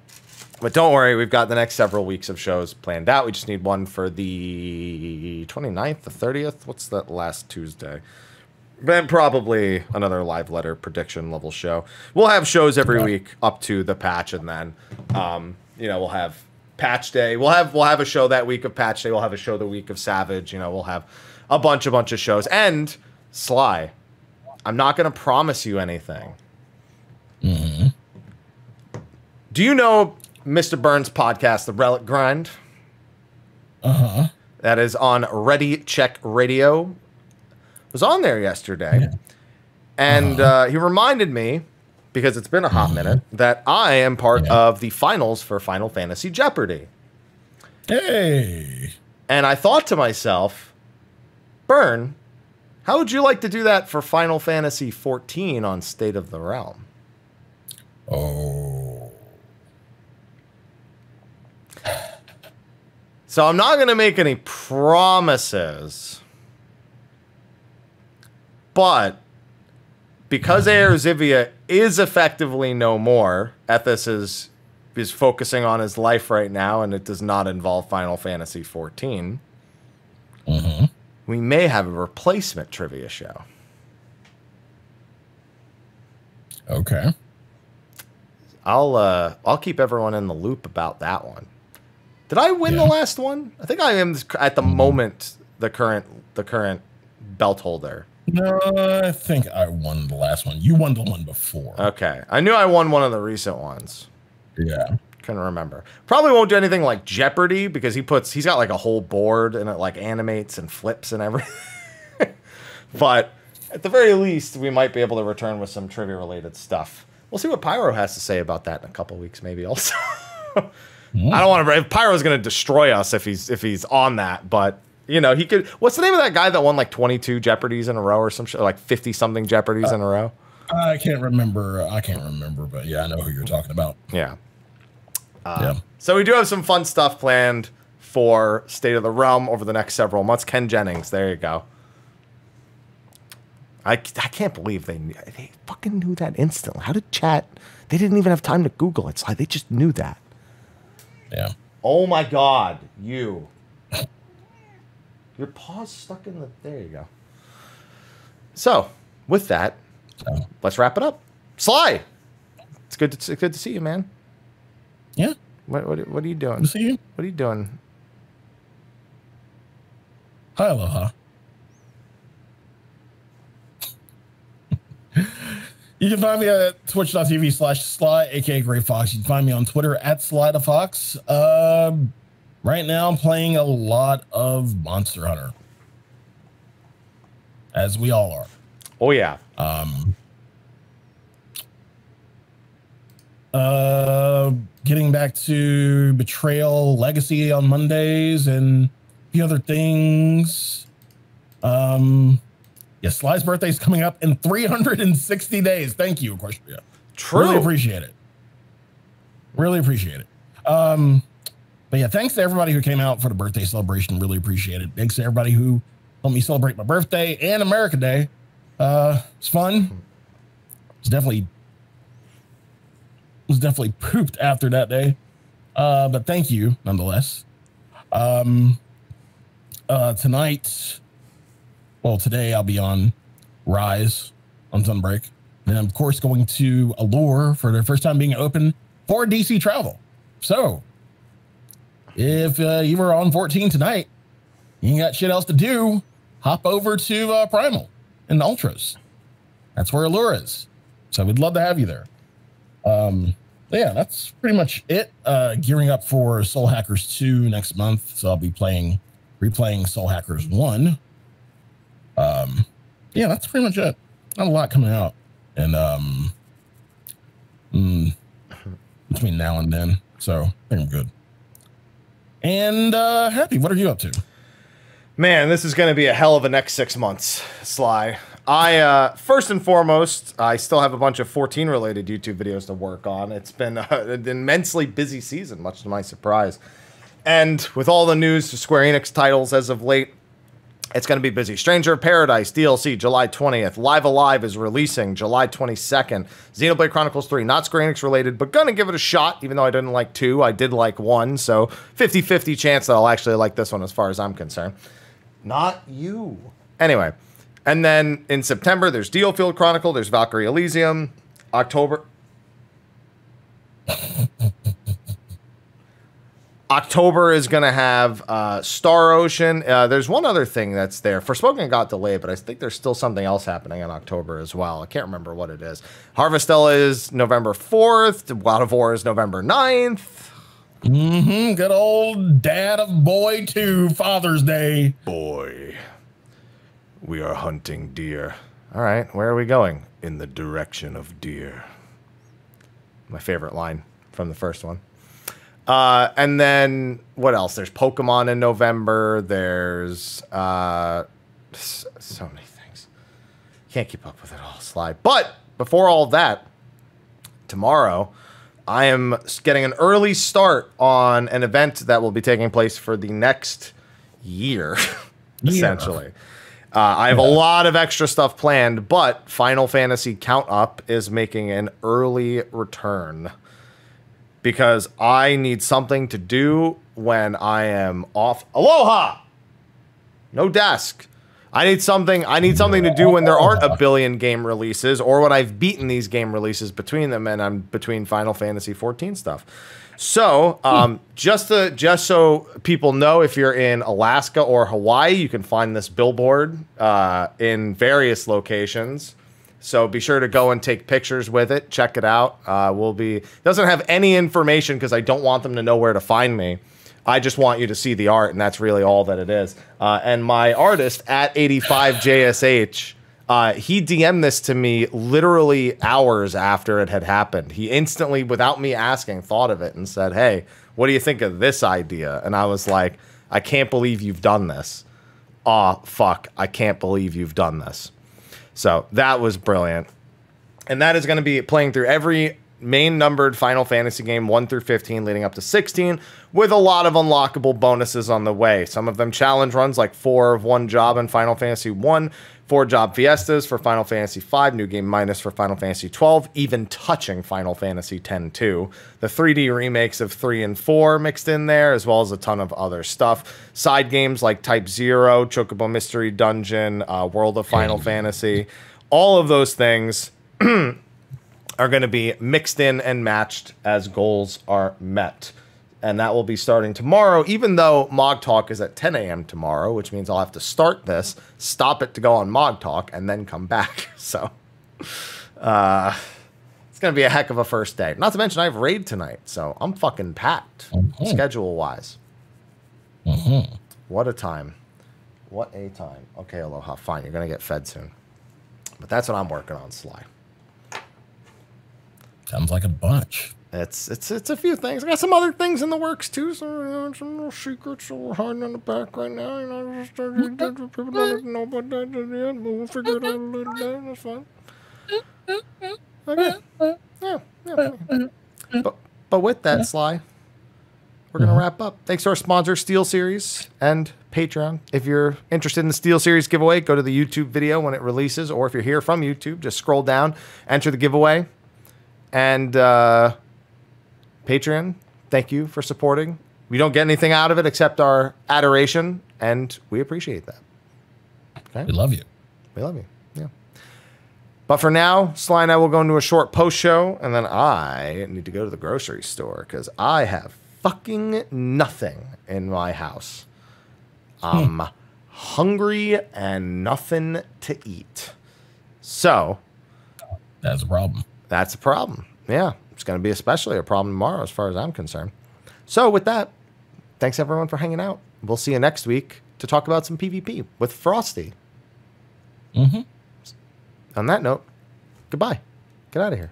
but don't worry, we've got the next several weeks of shows planned out. We just need one for the 29th, the 30th. What's that last Tuesday? Then probably another live letter prediction level show. We'll have shows every week up to the patch, and then we'll have Patch Day. We'll have a show that week of Patch Day. We'll have a show the week of Savage. We'll have a bunch of shows. And Sly, I'm not going to promise you anything. Mm-hmm. Do you know Mr. Burns' podcast, The Relic Grind? Uh-huh. That is on Ready Check Radio. Was on there yesterday. And he reminded me, because it's been a hot minute, that I am part of the finals for Final Fantasy Jeopardy. Hey. And I thought to myself, Burn, how would you like to do that for Final Fantasy 14 on State of the Realm? Oh. So I'm not going to make any promises, but because Erzivia is effectively no more, Ethos is focusing on his life right now, and it does not involve Final Fantasy 14. Mm-hmm. We may have a replacement trivia show. Okay. I'll keep everyone in the loop about that one. Did I win the last one? I think I am at the moment the current belt holder. No, I think I won the last one. You won the one before. Okay. I knew I won one of the recent ones. Yeah. Couldn't remember. Probably won't do anything like Jeopardy because he's got like a whole board and it like animates and flips and everything. But at the very least, we might be able to return with some trivia related stuff. We'll see what Pyro has to say about that in a couple weeks, maybe also. I don't want to. Pyro's going to destroy us if he's on that, but you know he could. What's the name of that guy that won like 22 Jeopardies in a row or some shit, like 50 something Jeopardies in a row? I can't remember, but yeah, I know who you're talking about. Yeah. Yeah. So we do have some fun stuff planned for State of the Realm over the next several months. Ken Jennings, there you go. I can't believe they fucking knew that instantly. How did chat? They didn't even have time to Google it. They just knew that. Yeah. Oh my God, your paw's stuck in the. There you go. So with that, let's wrap it up. Sly, it's good to see you, man. Yeah. What are you doing? Good to see you. What are you doing? Hi, aloha. You can find me at twitch.tv/Sly, aka Gray Fox. You can find me on Twitter at SlyTheFox. Right now, I'm playing a lot of Monster Hunter, as we all are. Oh yeah. Getting back to Betrayal Legacy on Mondays and a few other things. Yeah, Sly's birthday is coming up in 360 days. Thank you, of course. Yeah. True. Really appreciate it. Really appreciate it. But yeah, thanks to everybody who came out for the birthday celebration. Really appreciate it. Thanks to everybody who helped me celebrate my birthday and America Day. It's fun. It's definitely pooped after that day. But thank you nonetheless. Tonight, well, today I'll be on Rise on Sunbreak. And I'm, of course, going to Allure for their first time being open for DC Travel. So, if you were on 14 tonight, you ain't got shit else to do, hop over to Primal and Ultras. That's where Allure is. So we'd love to have you there. Yeah, that's pretty much it. Gearing up for Soul Hackers 2 next month. So I'll be replaying Soul Hackers 1. Yeah, that's pretty much it. Not a lot coming out. And between now and then. So I think I'm good. And Happy, what are you up to? Man, this is going to be a hell of a next 6 months, Sly. First and foremost, I still have a bunch of 14 related YouTube videos to work on. It's been an immensely busy season, much to my surprise. And with all the news to Square Enix titles as of late, it's going to be busy. Stranger of Paradise DLC, July 20th. Live Alive is releasing July 22nd. Xenoblade Chronicles 3, not Square Enix related, but going to give it a shot, even though I didn't like 2. I did like 1, so 50-50 chance that I'll actually like this one as far as I'm concerned. Not you. Anyway, and then in September, there's Dealfield Chronicle, there's Valkyrie Elysium. October is going to have Star Ocean. There's one other thing that's there. Forspoken got delayed, but I think there's still something else happening in October as well. I can't remember what it is. Harvestella is November 4th. God of War is November 9th. Good old Dad of Boy 2, Father's Day. Boy, we are hunting deer. All right, where are we going? In the direction of deer. My favorite line from the first one. And then what else? There's Pokemon in November. There's so many things. Can't keep up with it all, Sly. But before all that, tomorrow I am getting an early start on an event that will be taking place for the next year, essentially. I have a lot of extra stuff planned, but Final Fantasy Count Up is making an early return. Because I need something to do when I am off. Aloha! No desk. I need something to do when there aren't a billion game releases, or when I've beaten these game releases between them, and I'm between Final Fantasy 14 stuff. So, just so people know, if you're in Alaska or Hawaii, you can find this billboard in various locations. So be sure to go and take pictures with it. Check it out. Doesn't have any information because I don't want them to know where to find me. I just want you to see the art, and that's really all that it is. And my artist at 85JSH, he DM'd this to me literally hours after it had happened. He instantly, without me asking, thought of it and said, "Hey, what do you think of this idea?" And I was like, "I can't believe you've done this. Aw, fuck, I can't believe you've done this." So that was brilliant. And that is going to be playing through every main numbered Final Fantasy game 1 through 15 leading up to 16, with a lot of unlockable bonuses on the way. Some of them challenge runs, like 4 of 1 job in Final Fantasy 1, 4 job fiestas for Final Fantasy 5, new game minus for Final Fantasy 12, even touching Final Fantasy 10 too. The 3D remakes of 3 and 4 mixed in there, as well as a ton of other stuff. Side games like Type 0, Chocobo Mystery Dungeon, World of Final Fantasy, all of those things are going to be mixed in and matched as goals are met. And that will be starting tomorrow, even though Mog Talk is at 10 a.m. tomorrow, which means I'll have to start this, stop it to go on Mog Talk, and then come back. So it's going to be a heck of a first day. Not to mention I have raid tonight, so I'm fucking packed schedule-wise. What a time. What a time. Okay, Aloha, fine. You're going to get fed soon. But that's what I'm working on, Sly. Sounds like a bunch. It's a few things. I got some other things in the works too. So some little secrets that we're hiding in the back right now. You know, people don't know about that yet, but we'll figure it out a little bit. That's fine. Okay. Yeah. But with that, Sly, we're gonna wrap up. Thanks to our sponsor, Steelseries and Patreon. If you're interested in the Steelseries giveaway, go to the YouTube video when it releases, or if you're here from YouTube, just scroll down, enter the giveaway. And Patreon, thank you for supporting. We don't get anything out of it except our adoration, and we appreciate that. Okay? We love you. We love you, yeah. But for now, Sly and I will go into a short post show, and then I need to go to the grocery store because I have fucking nothing in my house. I'm hungry and nothing to eat. So that's a problem. That's a problem. Yeah, it's going to be especially a problem tomorrow as far as I'm concerned. So with that, thanks everyone for hanging out. We'll see you next week to talk about some PvP with Frosty. On that note, goodbye. Get out of here.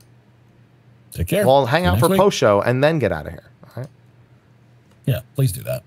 Take care. We'll hang out for post show and then get out of here. All right? Yeah, please do that.